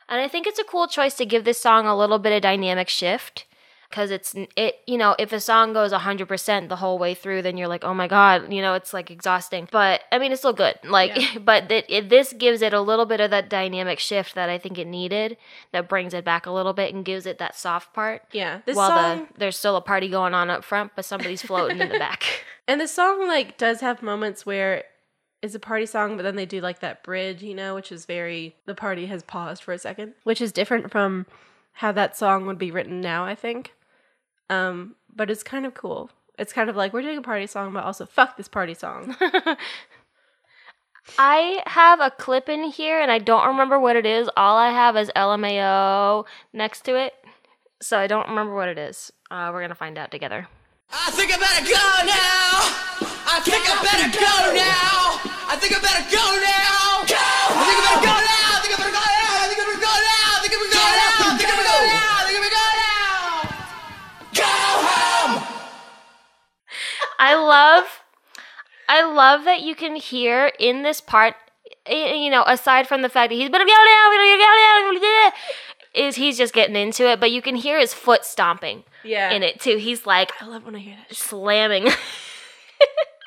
And I think it's a cool choice to give this song a little bit of dynamic shift, because if a song goes 100% the whole way through, then you're like, oh my god, it's like exhausting. But it's still good. But this gives it a little bit of that dynamic shift that I think it needed, that brings it back a little bit and gives it that soft part. Yeah, there's still a party going on up front, but somebody's floating in the back. And the song does have moments where it's a party song, but then they do like that bridge, which is the party has paused for a second, which is different from how that song would be written now, I think. But it's kind of cool. It's kind of like, we're doing a party song, but also fuck this party song. I have a clip in here, and I don't remember what it is. All I have is LMAO next to it, so I don't remember what it is. We're going to find out together. I think I better go now. I think I better go now. I think I better go now. Go. I think I better go now. I think I better go now. I think I better go now. I think I better go now. I think I better go now. I think I better go now. Go home. I love that you can hear in this part, aside from the fact that he's been is he's just getting into it, but you can hear his foot stomping in it too. He's like, I love when I hear that slamming.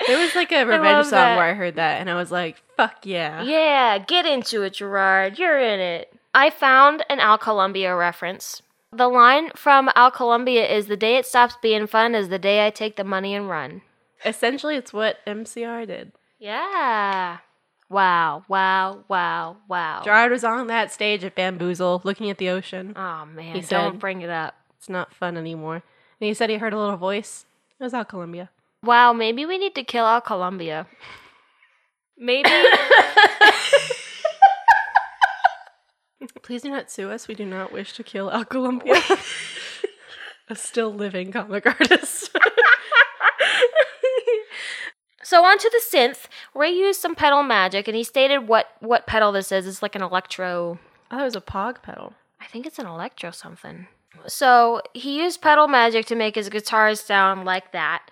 There was like a revenge song where I heard that, and I was like, fuck yeah. Yeah, get into it, Gerard. You're in it. I found an Al Columbia reference. The line from Al Columbia is, the day it stops being fun is the day I take the money and run. Essentially, it's what MCR did. Yeah. Wow, wow, wow, wow. Gerard was on that stage at Bamboozle looking at the ocean. Oh, man, He don't said, bring it up. It's not fun anymore. And And he said he heard a little voice. It was out Columbia. Wow, maybe we need to kill out Columbia. Maybe. Please do not sue us. We do not wish to kill Al Columbia. A still living comic artist. So on to the synth. Ray used some pedal magic, and he stated what pedal this is. It's like an electro... Oh, it was a Pog pedal. I think it's an electro something. So he used pedal magic to make his guitars sound like that.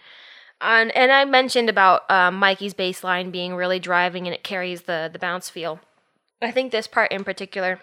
And I mentioned about Mikey's bass line being really driving, and it carries the bounce feel. I think this part in particular...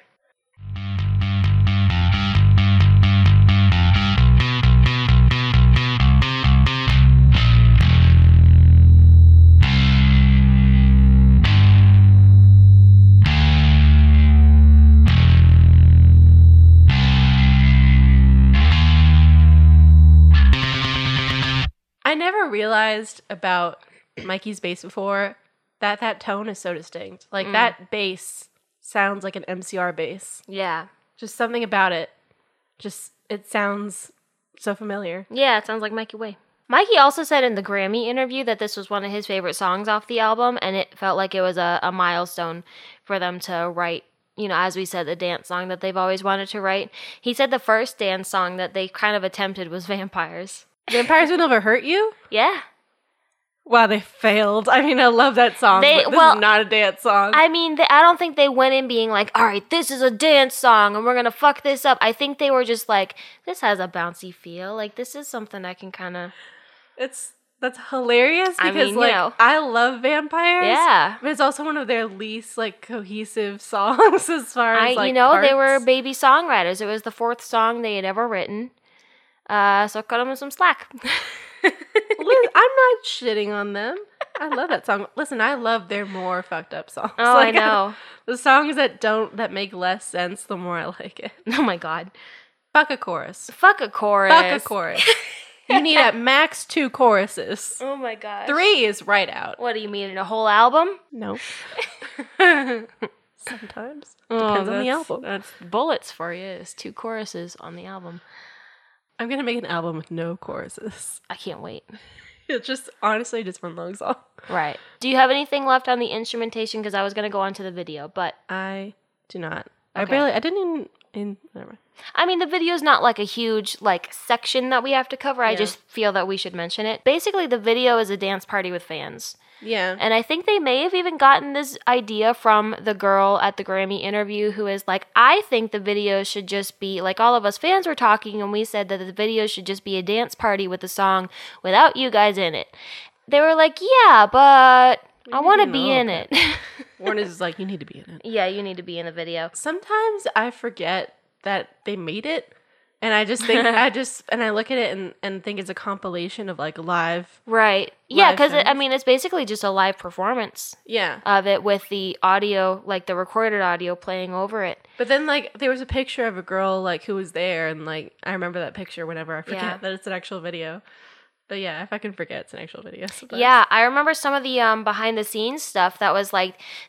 I never realized about Mikey's bass before that tone is so distinct. Like, that bass sounds like an MCR bass. Yeah. Just something about it. Just, it sounds so familiar. Yeah, it sounds like Mikey Way. Mikey also said in the Grammy interview that this was one of his favorite songs off the album, and it felt like it was a milestone for them to write, you know, as we said, the dance song that they've always wanted to write. He said the first dance song that they kind of attempted was Vampires. Vampires Will Never Hurt You? Yeah. Wow, they failed. I mean, I love that song, but this is not a dance song. I mean, I don't think they went in being like, all right, this is a dance song, and we're going to fuck this up. I think they were just like, this has a bouncy feel. Like, this is something I can kind of... That's hilarious because, I mean, you know. I love Vampires. Yeah. But it's also one of their least, cohesive songs as far as, parts. They were baby songwriters. It was the fourth song they had ever written. So cut them some slack. I'm not shitting on them. I love that song. Listen, I love their more fucked up songs. Oh, I know. The songs that make less sense, the more I like it. Oh my god. Fuck a chorus. Fuck a chorus. Fuck a chorus. You need at max 2 choruses. Oh my god. 3 is right out. What do you mean, in a whole album? No. Sometimes. Depends on the album. That's bullets for you. It's 2 choruses on the album. I'm going to make an album with no choruses. I can't wait. It's just, honestly, just one long song. Right. Do you have anything left on the instrumentation? Because I was going to go on to the video, but... I do not. Okay. I didn't even, whatever. I mean, the video's not like a huge, section that we have to cover. I just feel that we should mention it. Basically, the video is a dance party with fans. Yeah. And I think they may have even gotten this idea from the girl at the Grammy interview who is like, I think the video should just be, all of us fans were talking and we said that the video should just be a dance party with the song without you guys in it. They were like, yeah, but I want to be in it. Warner's is like, you need to be in it. Yeah, you need to be in the video. Sometimes I forget that they made it. And I just think, and I look at it and think it's a compilation of live. Right. Yeah, because films. it's basically just a live performance. Yeah. Of it with the audio, the recorded audio playing over it. But then there was a picture of a girl who was there, and I remember that picture whenever I forget that it's an actual video. But yeah, if I can forget, it's an actual video sometimes. Yeah, I remember some of the behind the scenes stuff that was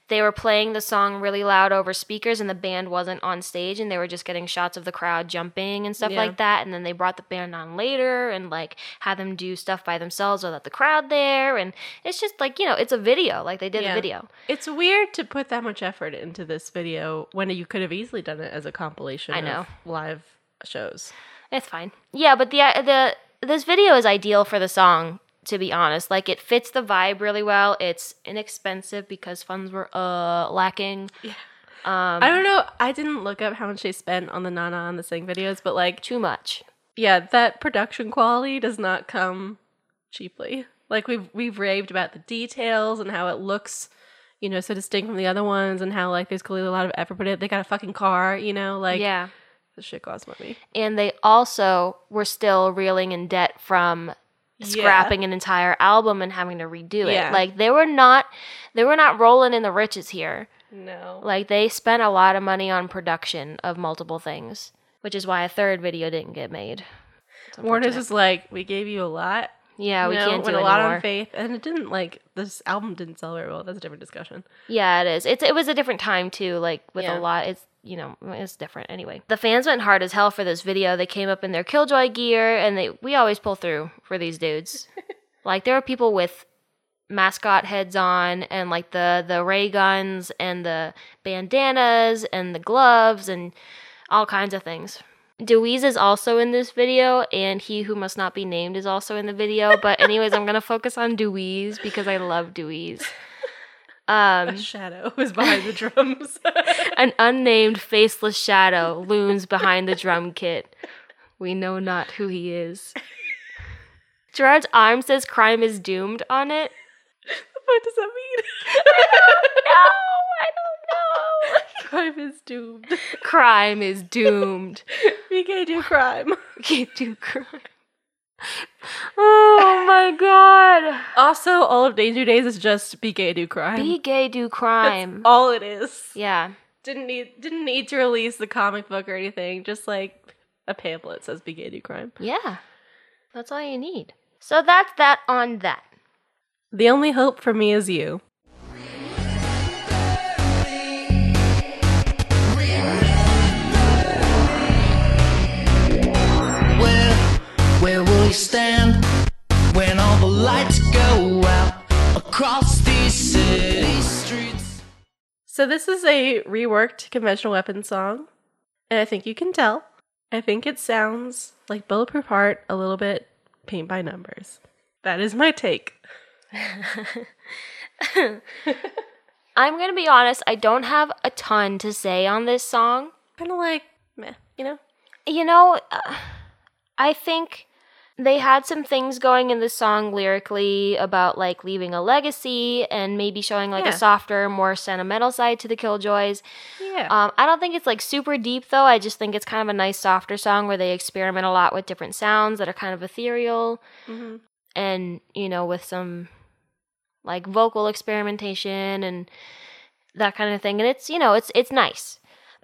they were playing the song really loud over speakers and the band wasn't on stage and they were just getting shots of the crowd jumping and stuff like that. And then they brought the band on later and had them do stuff by themselves without the crowd there. And it's just it's a video. They did a video. It's weird to put that much effort into this video when you could have easily done it as a compilation of live shows. It's fine. Yeah, but this video is ideal for the song, to be honest. It fits the vibe really well. It's inexpensive because funds were lacking. Yeah. I don't know. I didn't look up how much they spent on the Nana on the Sing videos, but too much. Yeah, that production quality does not come cheaply. We've raved about the details and how it looks, so distinct from the other ones, and how there's clearly a lot of effort put in. They got a fucking car, yeah. The shit costs money. And they also were still reeling in debt from scrapping an entire album and having to redo it. Yeah. They were not rolling in the riches here. No. They spent a lot of money on production of multiple things, which is why a third video didn't get made. Warner's was like, we gave you a lot. Yeah, we can't do went a anymore. lot on faith, and it didn't this album didn't sell very well. That's a different discussion. Yeah, it is. It was a different time too, like with a lot. It's it's different anyway. The fans went hard as hell for this video. They came up in their Killjoy gear, and we always pull through for these dudes. Like there were people with mascot heads on, and like the ray guns, and the bandanas, and the gloves, and all kinds of things. Deweese is also in this video, and He Who Must Not Be Named is also in the video. But anyways, I'm gonna focus on Deweese because I love Deweese. A shadow is behind the drums. An unnamed faceless shadow looms behind the drum kit. We know not who he is. Gerard's arm says "Crime is doomed" on it. What does that mean? No, I don't know. Crime is doomed. Crime is doomed. We can't do crime. Can't do crime. Oh my god. Also, all of Danger Days is just be gay, do crime. Be gay, do crime. That's all it is. Yeah. Didn't need to release the comic book or anything. Just like a pamphlet says be gay, do crime. Yeah. That's all you need. So that's that on that. The only hope for me is you. Where will you stand when all the lights go out across these city streets? So this is a reworked conventional weapons song, and I think you can tell. I think it sounds like Bulletproof Heart, a little bit paint by numbers. That is my take. I'm gonna be honest, I don't have a ton to say on this song. Kind of like, meh, you know? You know, I think they had some things going in the song lyrically about like leaving a legacy and maybe showing like a softer, more sentimental side to the Killjoys. Yeah. I don't think it's like super deep though. I just think it's kind of a nice softer song where they experiment a lot with different sounds that are kind of ethereal, and with some like vocal experimentation and that kind of thing. And it's it's nice.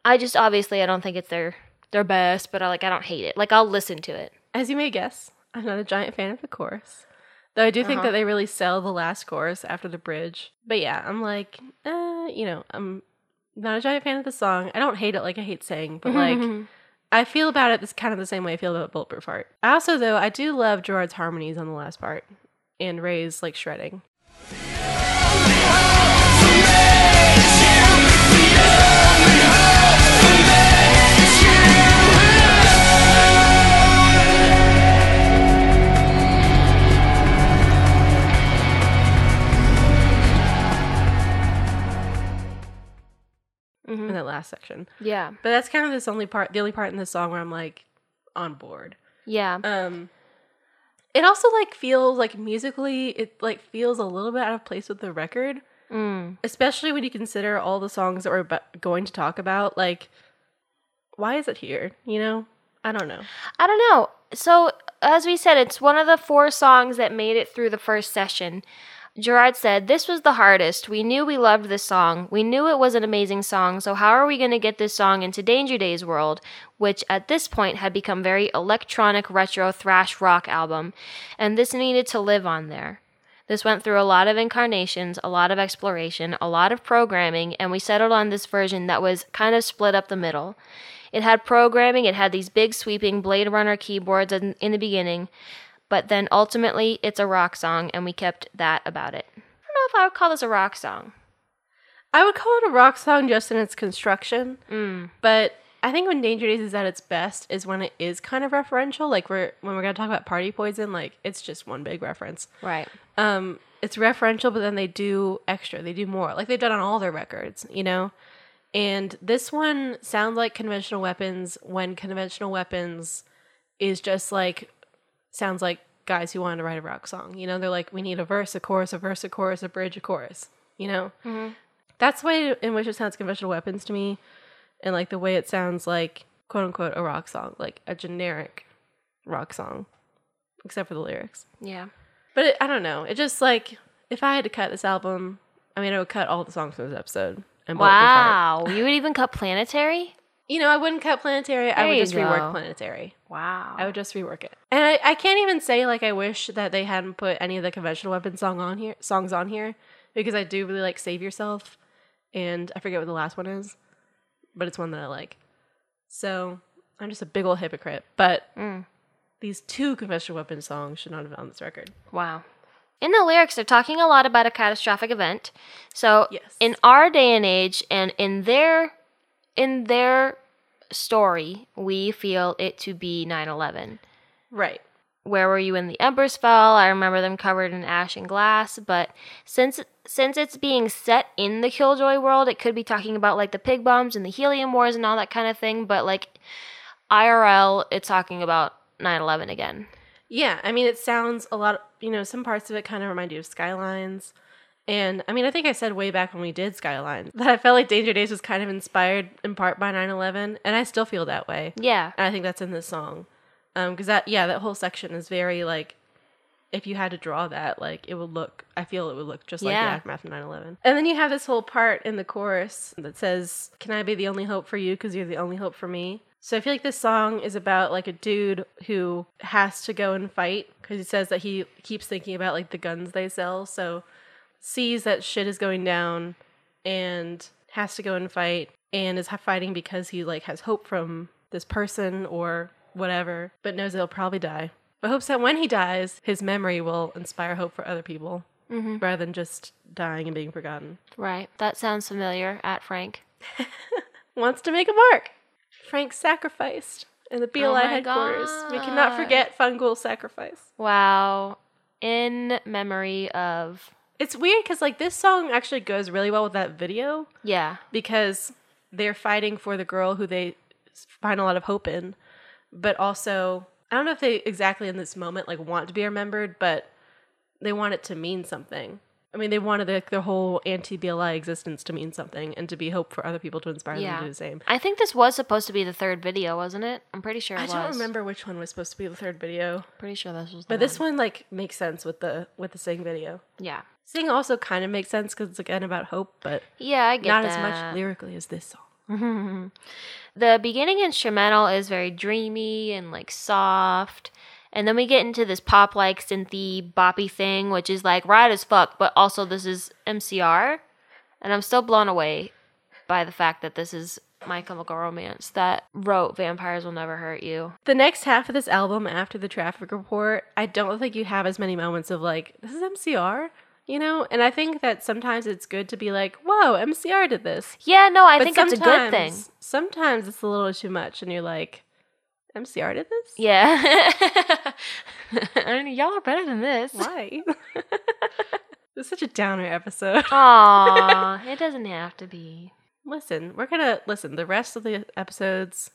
I just obviously I don't think it's their best, but I don't hate it. Like I'll listen to it. As you may guess, I'm not a giant fan of the chorus. Though I do think that they really sell the last chorus after the bridge. But yeah, I'm like, I'm not a giant fan of the song. I don't hate it like I hate saying, but like, I feel about it kind of the same way I feel about Bulletproof Heart. I do love Gerard's harmonies on the last part and Ray's like shredding. In that last section. Yeah. But that's kind of the only part in this song where I'm like on board. Yeah. It also like feels like musically it like feels a little bit out of place with the record. Especially when you consider all the songs that we're going to talk about. Like, why is it here? I don't know. So, as we said, it's one of the 4 songs that made it through the first session. Gerard said, "This was the hardest. We knew we loved this song. We knew it was an amazing song, so how are we going to get this song into Danger Days' world, which at this point had become very electronic, retro, thrash rock album, and this needed to live on there. This went through a lot of incarnations, a lot of exploration, a lot of programming, and we settled on this version that was kind of split up the middle. It had programming, it had these big sweeping Blade Runner keyboards in the beginning, but then ultimately it's a rock song, and we kept that about it." I don't know if I would call this a rock song. I would call it a rock song just in its construction. But I think when Danger Days is at its best is when it is kind of referential. Like when we're going to talk about Party Poison, like it's just one big reference. Right. It's referential, but then they do extra. They do more. Like they've done on all their records, And this one sounds like Conventional Weapons when Conventional Weapons is just like, sounds like guys who wanted to write a rock song. They're like, we need a verse, a chorus, a verse, a chorus, a bridge, a chorus. That's the way in which it sounds Conventional Weapons to me. And like the way it sounds like, quote unquote, a rock song, like a generic rock song, except for the lyrics. Yeah. But I don't know. It just like, if I had to cut this album, I would cut all the songs from this episode. And Wow. You would even cut Planetary? I wouldn't cut Planetary. I would just rework Planetary. Wow. I would just rework it. And I can't even say, like, I wish that they hadn't put any of the conventional weapon songs on here, because I do really like Save Yourself, and I forget what the last one is, but it's one that I like. So I'm just a big old hypocrite. But these 2 conventional weapon songs should not have been on this record. Wow. In the lyrics, they're talking a lot about a catastrophic event. So Yes. in our day and age, and in their story, we feel it to be 9/11. Right. Where were you when the embers fell? I remember them covered in ash and glass. But since it's being set in the Killjoy world, it could be talking about like the pig bombs and the helium wars and all that kind of thing. But like IRL, it's talking about 9/11 again. Yeah, I mean, it sounds a lot, some parts of it kind of remind you of Skylines. And, I mean, I think I said way back when we did Skylines that I felt like Danger Days was kind of inspired in part by 9/11, and I still feel that way. Yeah. And I think that's in this song. Because that whole section is very, like, if you had to draw that, like, I feel it would look just like the aftermath of 9/11. And then you have this whole part in the chorus that says, "Can I be the only hope for you because you're the only hope for me?" So I feel like this song is about, like, a dude who has to go and fight, because he says that he keeps thinking about, like, the guns they sell. So sees that shit is going down and has to go and fight, and is fighting because he, like, has hope from this person or whatever, but knows that he'll probably die. But hopes that when he dies, his memory will inspire hope for other people, rather than just dying and being forgotten. Right. That sounds familiar at Frank. Wants to make a mark. Frank sacrificed in the BLI headquarters. God. We cannot forget Fungal's sacrifice. Wow. In memory of... It's weird because, like, this song actually goes really well with that video. Yeah. Because they're fighting for the girl who they find a lot of hope in. But also, I don't know if they exactly in this moment, like, want to be remembered, but they want it to mean something. I mean, they wanted their whole anti-BLI existence to mean something and to be hope for other people to inspire them to do the same. I think this was supposed to be the 3rd video, wasn't it? I'm pretty sure it was. I don't remember which one was supposed to be the 3rd video. Pretty sure this was the But this one, like, makes sense with the Sing video. Yeah. Sing also kind of makes sense because it's, again, about hope, but yeah, I get not that. as much lyrically as this song. The beginning instrumental is very dreamy and, like, soft. And then we get into this pop-like synthy boppy thing, which is like rad as fuck, but also this is MCR. And I'm still blown away by the fact that this is My Chemical Romance that wrote Vampires Will Never Hurt You. The next half of this album, after the Traffic Report, I don't think you have as many moments of like, this is MCR, And I think that sometimes it's good to be like, whoa, MCR did this. Yeah, no, I think it's a good thing. Sometimes it's a little too much, and you're like, MCR did this? Yeah. I mean, y'all are better than this. Why? It's such a downer episode. Aw, it doesn't have to be. Listen, the rest of the episode's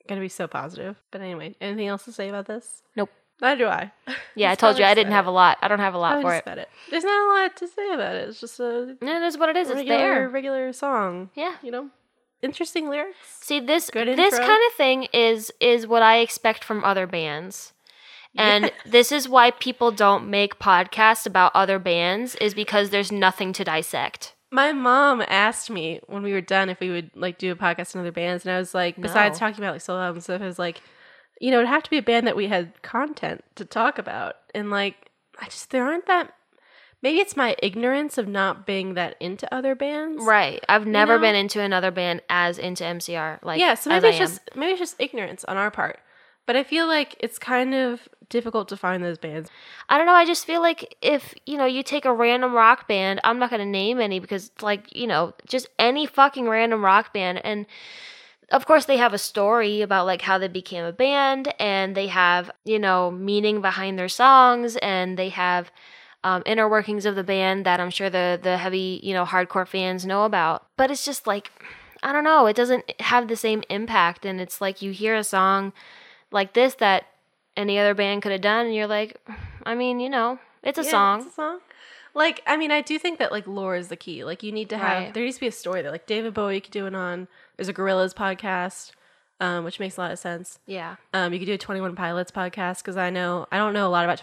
gonna be so positive. But anyway, anything else to say about this? Nope. Neither do I. Yeah, I told you I didn't have a lot. I don't have a lot for it. There's not a lot to say about it. It's just a... It is what it is. It's there. Regular song. Yeah. Interesting lyrics. See, this kind of thing is what I expect from other bands. And this is why people don't make podcasts about other bands, is because there's nothing to dissect. My mom asked me when we were done if we would like do a podcast on other bands, and I was like, besides talking about like solo albums and stuff, I was like, it'd have to be a band that we had content to talk about. And like, there aren't that. Maybe it's my ignorance of not being that into other bands. Right. I've never been into another band as into MCR. So maybe it's just ignorance on our part. But I feel like it's kind of difficult to find those bands. I don't know. I just feel like if, you take a random rock band, I'm not going to name any because just any fucking random rock band. And of course they have a story about like how they became a band, and they have, meaning behind their songs, and they have inner workings of the band that I'm sure the heavy, hardcore fans know about. But it's just like, I don't know, it doesn't have the same impact. And it's like you hear a song like this that any other band could have done, and you're like, I mean, it's a song. It's a song. Like, I mean, I do think that like lore is the key. Like, you need to have, there needs to be a story there. Like David Bowie could do it on, there's a Gorillaz podcast, which makes a lot of sense. Yeah. You could do a 21 Pilots podcast, because I don't know a lot about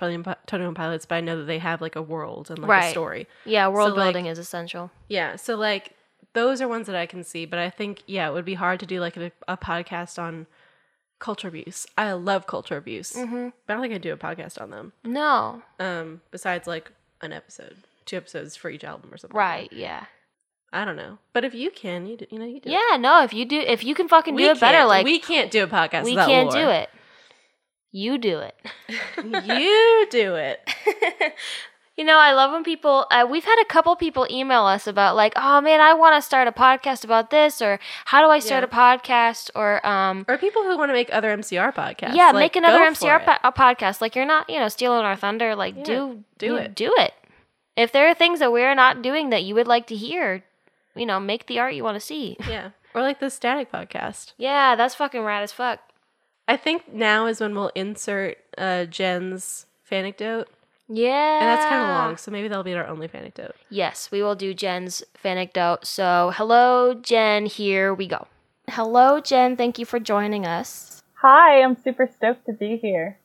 21 Pilots, but I know that they have like a world and like a story. Yeah, world building is essential. Yeah, so like those are ones that I can see, but I think, it would be hard to do like a podcast on culture abuse. I love culture abuse, but I don't think I'd do a podcast on them. No. Besides like an episode, 2 episodes for each album or something. Right, yeah. I don't know. But if you can, you do it. Yeah, no, if you can fucking do it better, like... We can't do a podcast We without can't lore. do it. You do it. You do it. I love when people... we've had a couple people email us about, like, oh, man, I want to start a podcast about this, or how do I start a podcast, or... Or people who want to make other MCR podcasts. Yeah, like, make another go MCR for it. podcast. Like, you're not, stealing our thunder. Like, do it. Do it. If there are things that we're not doing that you would like to hear, make the art you want to see. Yeah. Or like the Static podcast. Yeah, that's fucking rad as fuck. I think now is when we'll insert Jen's fanecdote. Yeah. And that's kind of long, so maybe that'll be our only fanecdote. Yes, we will do Jen's fanecdote. So, hello, Jen, here we go. Hello, Jen, thank you for joining us. Hi, I'm super stoked to be here.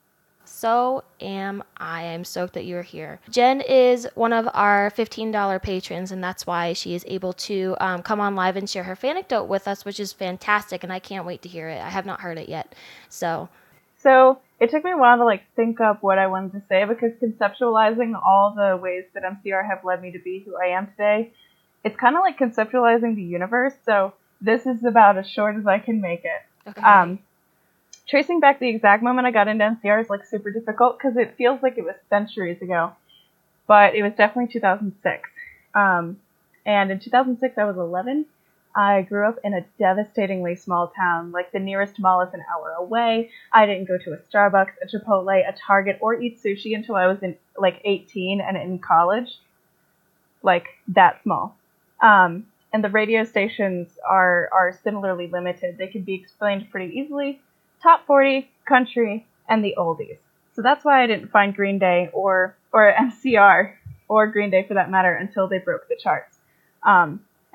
So am I. I'm stoked that you're here. Jen is one of our $15 patrons, and that's why she is able to come on live and share her fanecdote with us, which is fantastic, and I can't wait to hear it. I have not heard it yet. So it took me a while to think up what I wanted to say, because conceptualizing all the ways that MCR have led me to be who I am today, it's kind of like conceptualizing the universe. So this is about as short as I can make it. Okay. Tracing back the exact moment I got into MCR is super difficult, because it feels like it was centuries ago, but it was definitely 2006. And in 2006 I was 11. I grew up in a devastatingly small town. Like, the nearest mall is an hour away. I didn't go to a Starbucks, a Chipotle, a Target, or eat sushi until I was in 18 and in college. Like, that small. And the radio stations are similarly limited. They can be explained pretty easily. Top 40, country, and the oldies. So that's why I didn't find Green Day or MCR, or Green Day for that matter, until they broke the charts.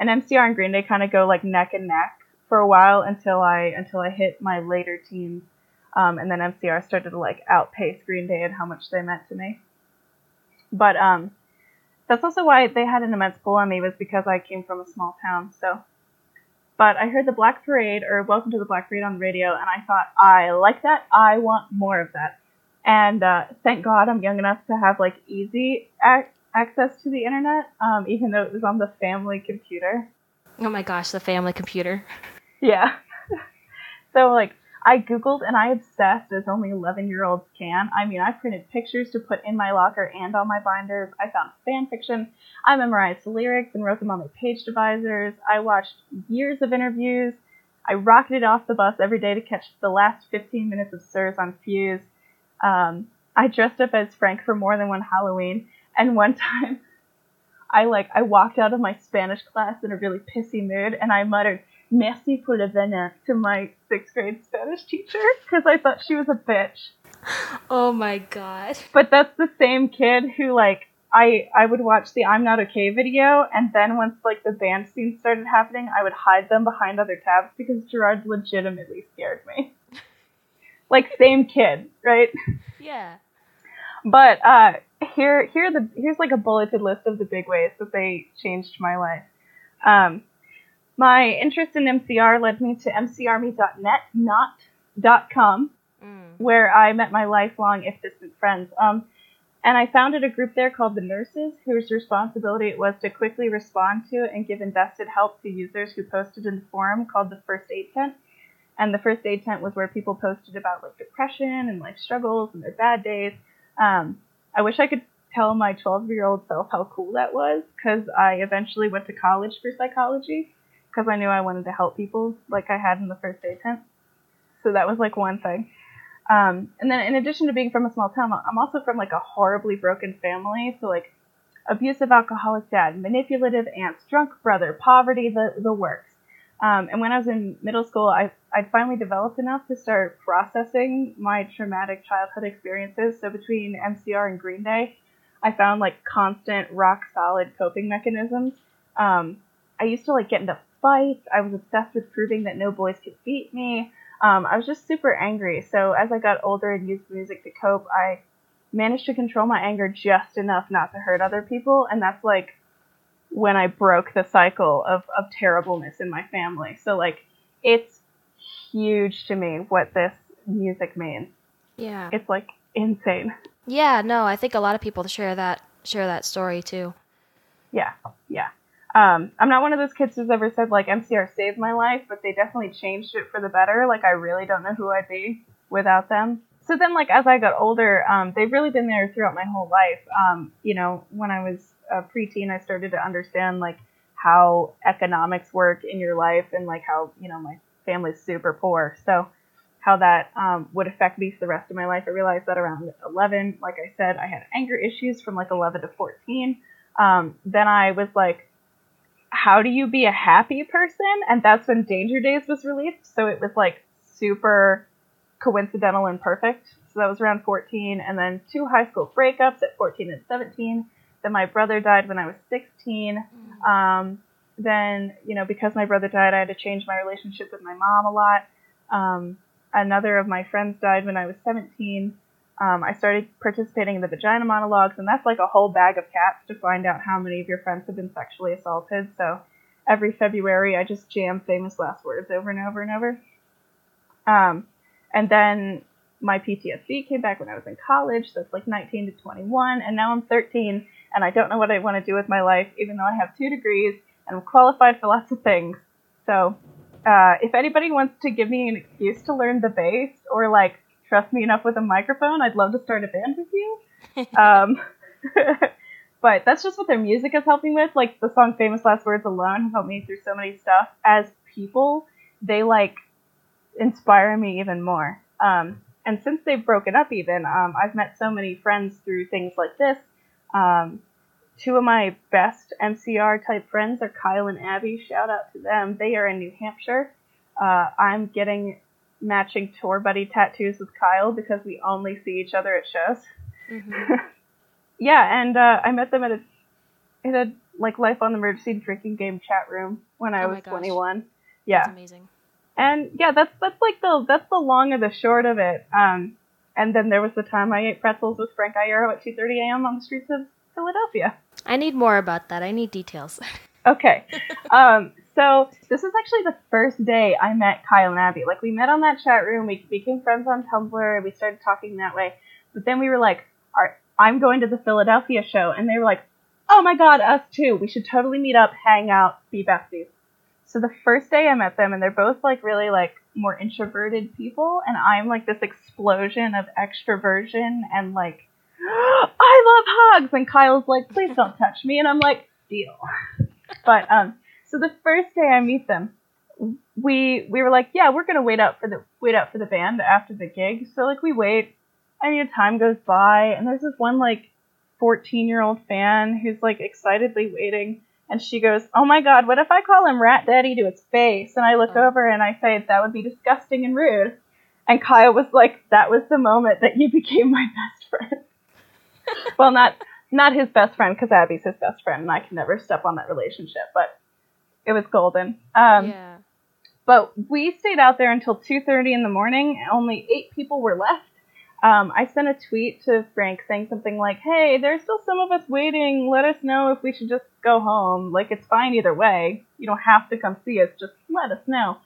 And MCR and Green Day kind of go neck and neck for a while until I hit my later teens. And then MCR started to outpace Green Day and how much they meant to me. But that's also why they had an immense pull on me, was because I came from a small town. But I heard the Black Parade, or Welcome to the Black Parade, on the radio, and I thought, I like that. I want more of that. And thank God I'm young enough to have easy access to the internet, even though it was on the family computer. Oh my gosh, the family computer. Yeah. So I Googled and I obsessed, as only 11-year-olds can. I mean, I printed pictures to put in my locker and on my binders. I found fan fiction. I memorized lyrics and wrote them on my page divisors. I watched years of interviews. I rocketed off the bus every day to catch the last 15 minutes of Sirs on Fuse. I dressed up as Frank for more than one Halloween. And one time, I walked out of my Spanish class in a really pissy mood, and I muttered, "Merci pour le venin" to my 6th grade Spanish teacher, because I thought she was a bitch. Oh my god. But that's the same kid who, I would watch the I'm Not Okay video, and then once, the band scene started happening, I would hide them behind other tabs, because Gerard legitimately scared me. Same kid, right? Yeah. But, here's a bulleted list of the big ways that they changed my life. My interest in MCR led me to mcarmy.net, not .com, where I met my lifelong, if distant, friends. And I founded a group there called the Nurses, whose responsibility it was to quickly respond to and give invested help to users who posted in the forum called the First Aid Tent. And the First Aid Tent was where people posted about depression and life struggles and their bad days. I wish I could tell my 12-year-old self how cool that was, because I eventually went to college for psychology, because I knew I wanted to help people like I had in the First Aid Tent. So that was one thing. And then in addition to being from a small town, I'm also from a horribly broken family. So abusive alcoholic dad, manipulative aunts, drunk brother, poverty, the works. And when I was in middle school, I'd finally developed enough to start processing my traumatic childhood experiences. So between MCR and Green Day, I found constant rock solid coping mechanisms. I used to get into fights. I was obsessed with proving that no boys could beat me. I was just super angry. So as I got older and used music to cope, I managed to control my anger just enough not to hurt other people. And that's when I broke the cycle of terribleness in my family. So, like, it's huge to me what this music means. Yeah. It's, like, insane. Yeah, no, I think a lot of people share that story, too. Yeah. I'm not one of those kids who's ever said, like, MCR saved my life, but they definitely changed it for the better. Like, I really don't know who I'd be without them. So then, like, as I got older, they've really been there throughout my whole life. You know, when I was a preteen, I started to understand, like, how economics work in your life and, like, how, you know, my family's super poor. So how that would affect me for the rest of my life. I realized that around 11, like I said, I had anger issues from, like, 11 to 14. Then I was like, how do you be a happy person? And that's when Danger Days was released. So it was, like, super coincidental and perfect. So that was around 14. And then 2 high school breakups at 14 and 17. Then my brother died when I was 16. Then, you know, because my brother died, I had to change my relationship with my mom a lot. Another of my friends died when I was 17. I started participating in the vagina monologues, and that's like a whole bag of cats to find out how many of your friends have been sexually assaulted. So every February, I just jam famous last words over and over and over. And then my PTSD came back when I was in college, so it's like 19 to 21, and now I'm 13, and I don't know what I want to do with my life, even though I have 2 degrees, and I'm qualified for lots of things. So if anybody wants to give me an excuse to learn the bass, or, like, trust me enough with a microphone, I'd love to start a band with you. But that's just what their music is helping with. Like, the song Famous Last Words alone has helped me through so many stuff. As people, they, like, inspire me even more. And since they've broken up even, I've met so many friends through things like this. 2 of my best MCR type friends are Kyle and Abby. Shout out to them. They are in New Hampshire. I'm getting matching tour buddy tattoos with Kyle because we only see each other at shows. Mm-hmm. Yeah, and I met them in a like Life on the Emergency drinking game chat room when I was 21. Yeah. That's amazing. And yeah, that's the long of the short of it. And then there was the time I ate pretzels with Frank Iero at 2:30 a.m. on the streets of Philadelphia. I need more about that. I need details. Okay. So this is actually the first day I met Kyle and Abby. Like, we met on that chat room. We became friends on Tumblr. And we started talking that way. But then we were like, I'm going to the Philadelphia show. And they were like, oh my God, us too. We should totally meet up, hang out, be besties. So the first day I met them, and they're both, like, really, like, more introverted people. And I'm, like, this explosion of extroversion and, like, I love hugs. And Kyle's like, please don't touch me. And I'm like, deal. But, so the first day I meet them, we were like, yeah, we're gonna wait out for the band after the gig. So, like, we wait, and time goes by, and there's this one, like, 14-year-old fan who's, like, excitedly waiting, and she goes, oh my God, what if I call him Rat Daddy to his face? And I look over and I say, that would be disgusting and rude. And Kyle was like, that was the moment that you became my best friend. Well, not his best friend, because Abby's his best friend, and I can never step on that relationship, but it was golden. Yeah. But we stayed out there until 2:30 in the morning. Only 8 people were left. I sent a tweet to Frank saying something like, hey, there's still some of us waiting. Let us know if we should just go home. Like, it's fine either way. You don't have to come see us. Just let us know.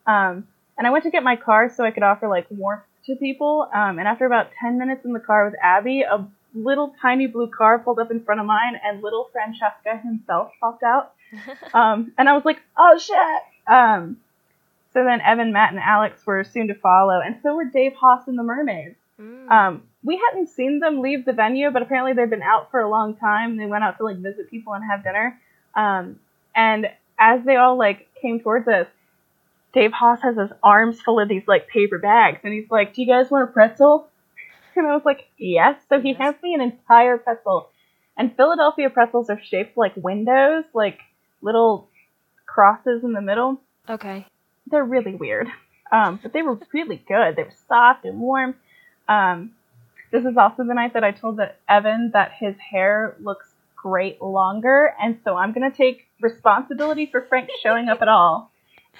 And I went to get my car so I could offer, like, warmth to people. And after about 10 minutes in the car with Abby, a little tiny blue car pulled up in front of mine, and little Francesca himself popped out. And I was like, oh, shit. So then Evan, Matt, and Alex were soon to follow, and so were Dave Haas and the Mermaids. We hadn't seen them leave the venue, but apparently they'd been out for a long time. They went out to, like, visit people and have dinner. And as they all, like, came towards us, Dave Haas has his arms full of these, like, paper bags, and he's like, do you guys want a pretzel? And I was like, yes. So he hands me an entire pretzel. And Philadelphia pretzels are shaped like windows, like little crosses in the middle. Okay. They're really weird. But they were really good. They were soft and warm. This is also the night that I told Evan that his hair looks great longer. And so I'm going to take responsibility for Frank showing up at all.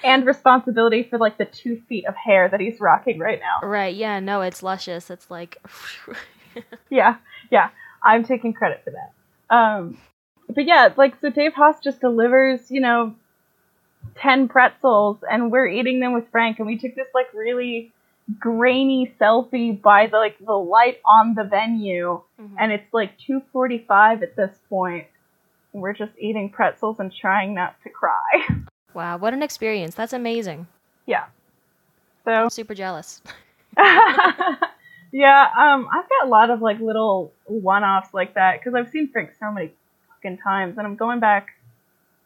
And responsibility for, like, the 2 feet of hair that he's rocking right now. Right, yeah, no, it's luscious. It's like... Yeah, I'm taking credit for that. But yeah, like, so Dave Haas just delivers, 10 pretzels, and we're eating them with Frank, and we took this, like, really grainy selfie by the light on the venue, and it's like 2:45 at this point. And we're just eating pretzels and trying not to cry. Wow, what an experience. That's amazing. Yeah. So I'm super jealous. yeah, I've got a lot of like little one-offs like that because I've seen Frank so many fucking times, and I'm going back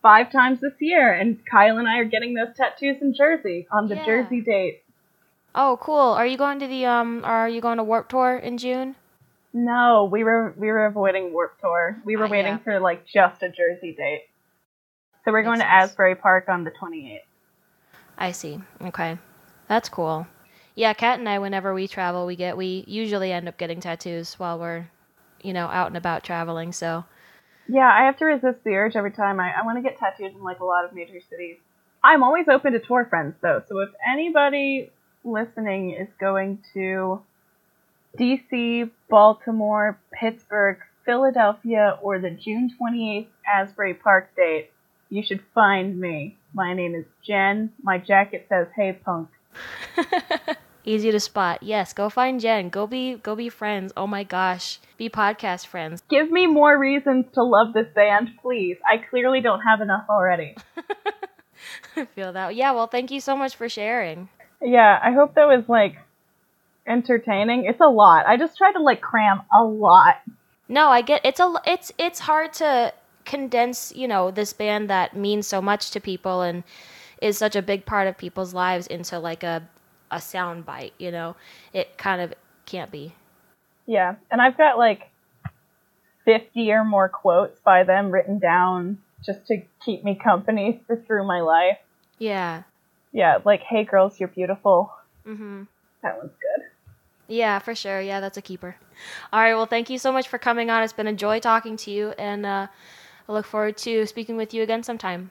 5 times this year, and Kyle and I are getting those tattoos in Jersey on the Jersey date. Oh, cool. Are you going to Warped Tour in June? No, we were avoiding Warped Tour. We were waiting for like just a Jersey date. So we're going to Asbury Park on the 28th. I see. Okay. That's cool. Yeah, Kat and I, whenever we travel, we usually end up getting tattoos while we're, out and about traveling, so. Yeah, I have to resist the urge every time. I want to get tattooed in like a lot of major cities. I'm always open to tour friends though, so if anybody listening is going to DC, Baltimore, Pittsburgh, Philadelphia, or the June 28th Asbury Park date, you should find me. My name is Jen. My jacket says, "Hey, punk." Easy to spot. Yes, go find Jen. Go be friends. Oh my gosh. Be podcast friends. Give me more reasons to love this band, please. I clearly don't have enough already. I feel that. Yeah, well, thank you so much for sharing. Yeah, I hope that was, like, entertaining. It's a lot. I just tried to, like, cram a lot. No, I get it's hard to condense, this band that means so much to people and is such a big part of people's lives into, like, a sound bite, It kind of can't be. Yeah, and I've got, like, 50 or more quotes by them written down just to keep me company through my life. Yeah. Yeah, like, "Hey girls, you're beautiful." Mm-hmm. That one's good. Yeah, for sure. Yeah, that's a keeper. All right, well, thank you so much for coming on. It's been a joy talking to you, and I look forward to speaking with you again sometime.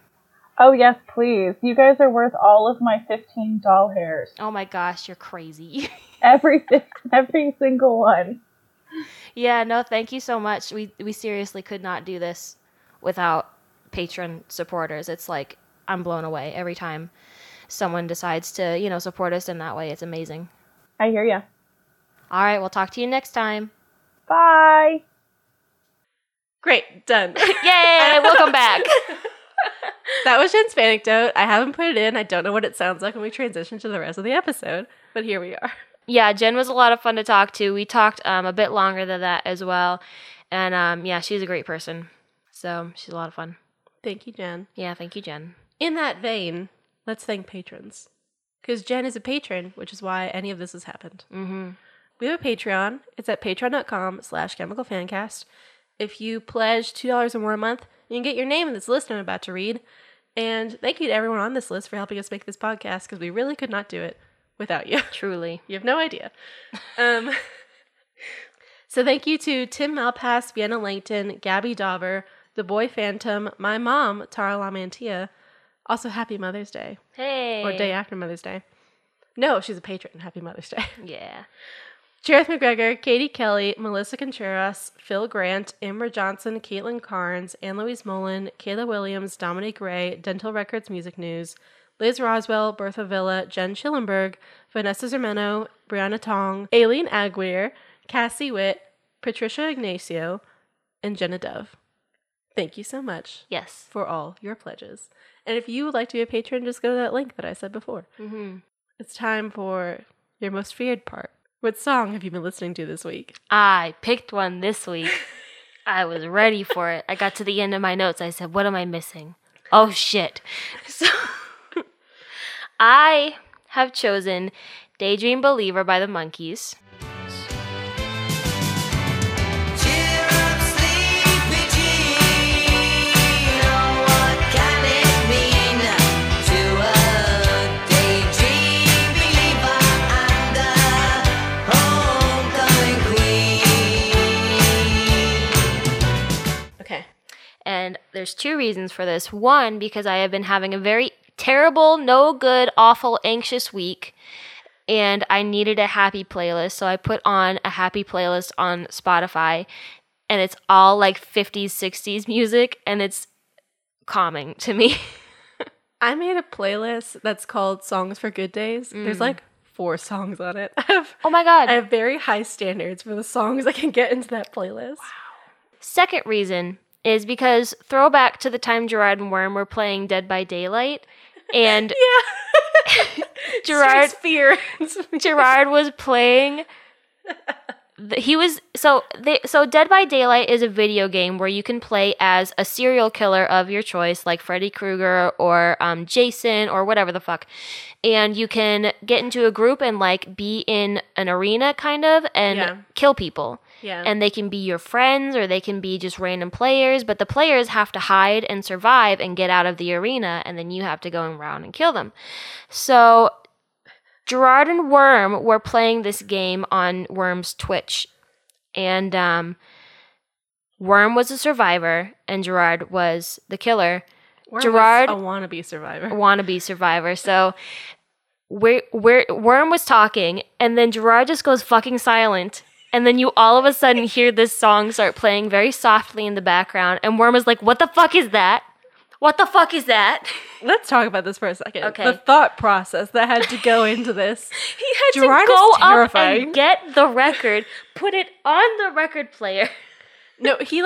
Oh, yes, please. You guys are worth all of my 15 doll hairs. Oh my gosh, you're crazy. Every single one. Yeah, no, thank you so much. We seriously could not do this without patron supporters. It's like, I'm blown away every time someone decides to, support us in that way. It's amazing. I hear ya. All right, we'll talk to you next time. Bye. Great, done. Yay, welcome back. That was Jen's anecdote. I haven't put it in. I don't know what it sounds like when we transition to the rest of the episode, but here we are. Yeah, Jen was a lot of fun to talk to. We talked a bit longer than that as well. And yeah, she's a great person. So she's a lot of fun. Thank you, Jen. Yeah, thank you, Jen. In that vein, let's thank patrons. Because Jen is a patron, which is why any of this has happened. Mm-hmm. We have a Patreon. It's at patreon.com/chemicalfancast. If you pledge $2 or more a month, you can get your name in this list I'm about to read. And thank you to everyone on this list for helping us make this podcast, because we really could not do it without you. Truly. You have no idea. So thank you to Tim Malpass, Vienna Langton, Gabby Dauber, The Boy Phantom, my mom, Tara Lamantia. Also, happy Mother's Day. Hey. Or day after Mother's Day. No, she's a patron. Happy Mother's Day. Yeah. Jareth McGregor, Katie Kelly, Melissa Contreras, Phil Grant, Imra Johnson, Caitlin Carnes, Anne-Louise Mullen, Kayla Williams, Dominic Ray, Dental Records Music News, Liz Roswell, Bertha Villa, Jen Schillenberg, Vanessa Zermeno, Brianna Tong, Aileen Aguirre, Cassie Witt, Patricia Ignacio, and Jenna Dove. Thank you so much. Yes. For all your pledges. And if you would like to be a patron, just go to that link that I said before. Mm-hmm. It's time for your most feared part. What song have you been listening to this week? I picked one this week. I was ready for it. I got to the end of my notes. I said, what am I missing? Oh, shit. So I have chosen Daydream Believer by the Monkees. And there's 2 reasons for this. One, because I have been having a very terrible, no good, awful, anxious week, and I needed a happy playlist, so I put on a happy playlist on Spotify, and it's all like 50s, 60s music, and it's calming to me. I made a playlist that's called Songs for Good Days. There's like 4 songs on it. Oh my God. I have very high standards for the songs I can get into that playlist. Wow. Second reason is because throwback to the time Gerard and Worm were playing Dead by Daylight, and Gerard was playing. So Dead by Daylight is a video game where you can play as a serial killer of your choice, like Freddy Krueger or Jason or whatever the fuck, and you can get into a group and like be in an arena kind of and kill people. Yeah. And they can be your friends or they can be just random players, but the players have to hide and survive and get out of the arena, and then you have to go around and kill them. So Gerard and Worm were playing this game on Worm's Twitch, and Worm was a survivor and Gerard was the killer. Gerard was a wannabe survivor. So Worm was talking, and then Gerard just goes fucking silent. And then you all of a sudden hear this song start playing very softly in the background. And Worm is like, what the fuck is that? What the fuck is that? Let's talk about this for a second. Okay. The thought process that had to go into this. He had Gerard to go is up and get the record, put it on the record player. No, he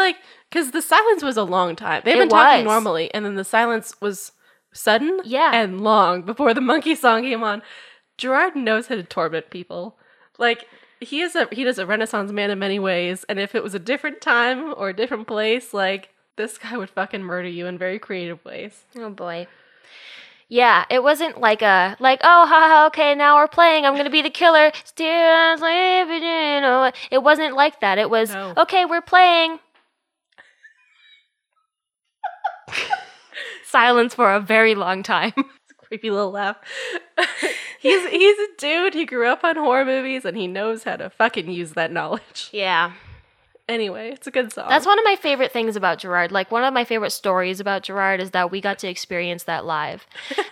because the silence was a long time. They've been talking normally, and then the silence was sudden and long before the monkey song came on. Gerard knows how to torment people. Like, he does a Renaissance man in many ways, and if it was a different time or a different place, like, this guy would fucking murder you in very creative ways. Oh boy. Yeah, it wasn't like oh haha, okay, now we're playing, I'm gonna be the killer, still sleeping, you know. It wasn't like that. It was okay, we're playing. Silence for a very long time. Creepy little laugh. He's a dude. He grew up on horror movies and he knows how to fucking use that knowledge. Yeah. Anyway, it's a good song. That's one of my favorite things about Gerard. Like, one of my favorite stories about Gerard is that we got to experience that live.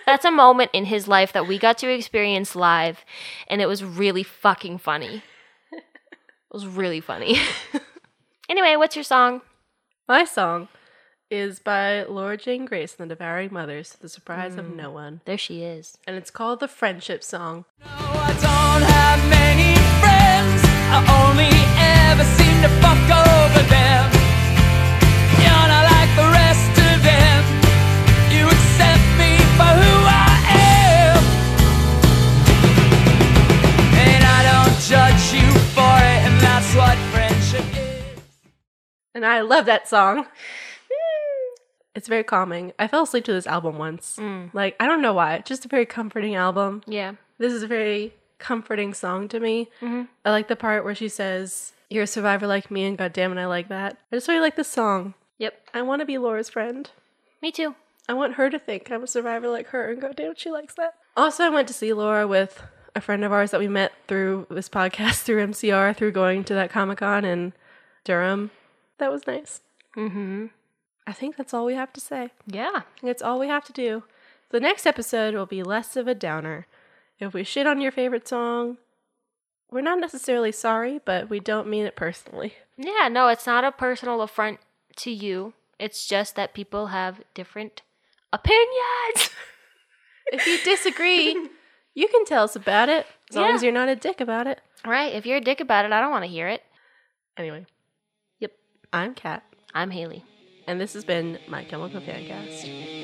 That's a moment in his life that we got to experience live, and it was really fucking funny. It was really funny. Anyway, what's your song? My song is by Laura Jane Grace and the Devouring Mothers, to the surprise of no one. There she is. And it's called The Friendship Song. No, I don't have many friends. I only ever seem to fuck over them. You're not like the rest of them. You accept me for who I am. And I don't judge you for it, and that's what friendship is. And I love that song. It's very calming. I fell asleep to this album once. Like, I don't know why. It's just a very comforting album. Yeah. This is a very comforting song to me. Mm-hmm. I like the part where she says, "You're a survivor like me, and goddammit, I like that." I just really like this song. Yep. I want to be Laura's friend. Me too. I want her to think I'm a survivor like her, and goddammit, she likes that. Also, I went to see Laura with a friend of ours that we met through this podcast, through MCR, through going to that Comic-Con in Durham. That was nice. Mm-hmm. I think that's all we have to say. Yeah. I think that's all we have to do. The next episode will be less of a downer. If we shit on your favorite song, we're not necessarily sorry, but we don't mean it personally. Yeah, no, it's not a personal affront to you. It's just that people have different opinions. If you disagree, you can tell us about it, as long as you're not a dick about it. Right, if you're a dick about it, I don't want to hear it. Anyway. Yep. I'm Kat. I'm Haley. And this has been My Chemical Fancast.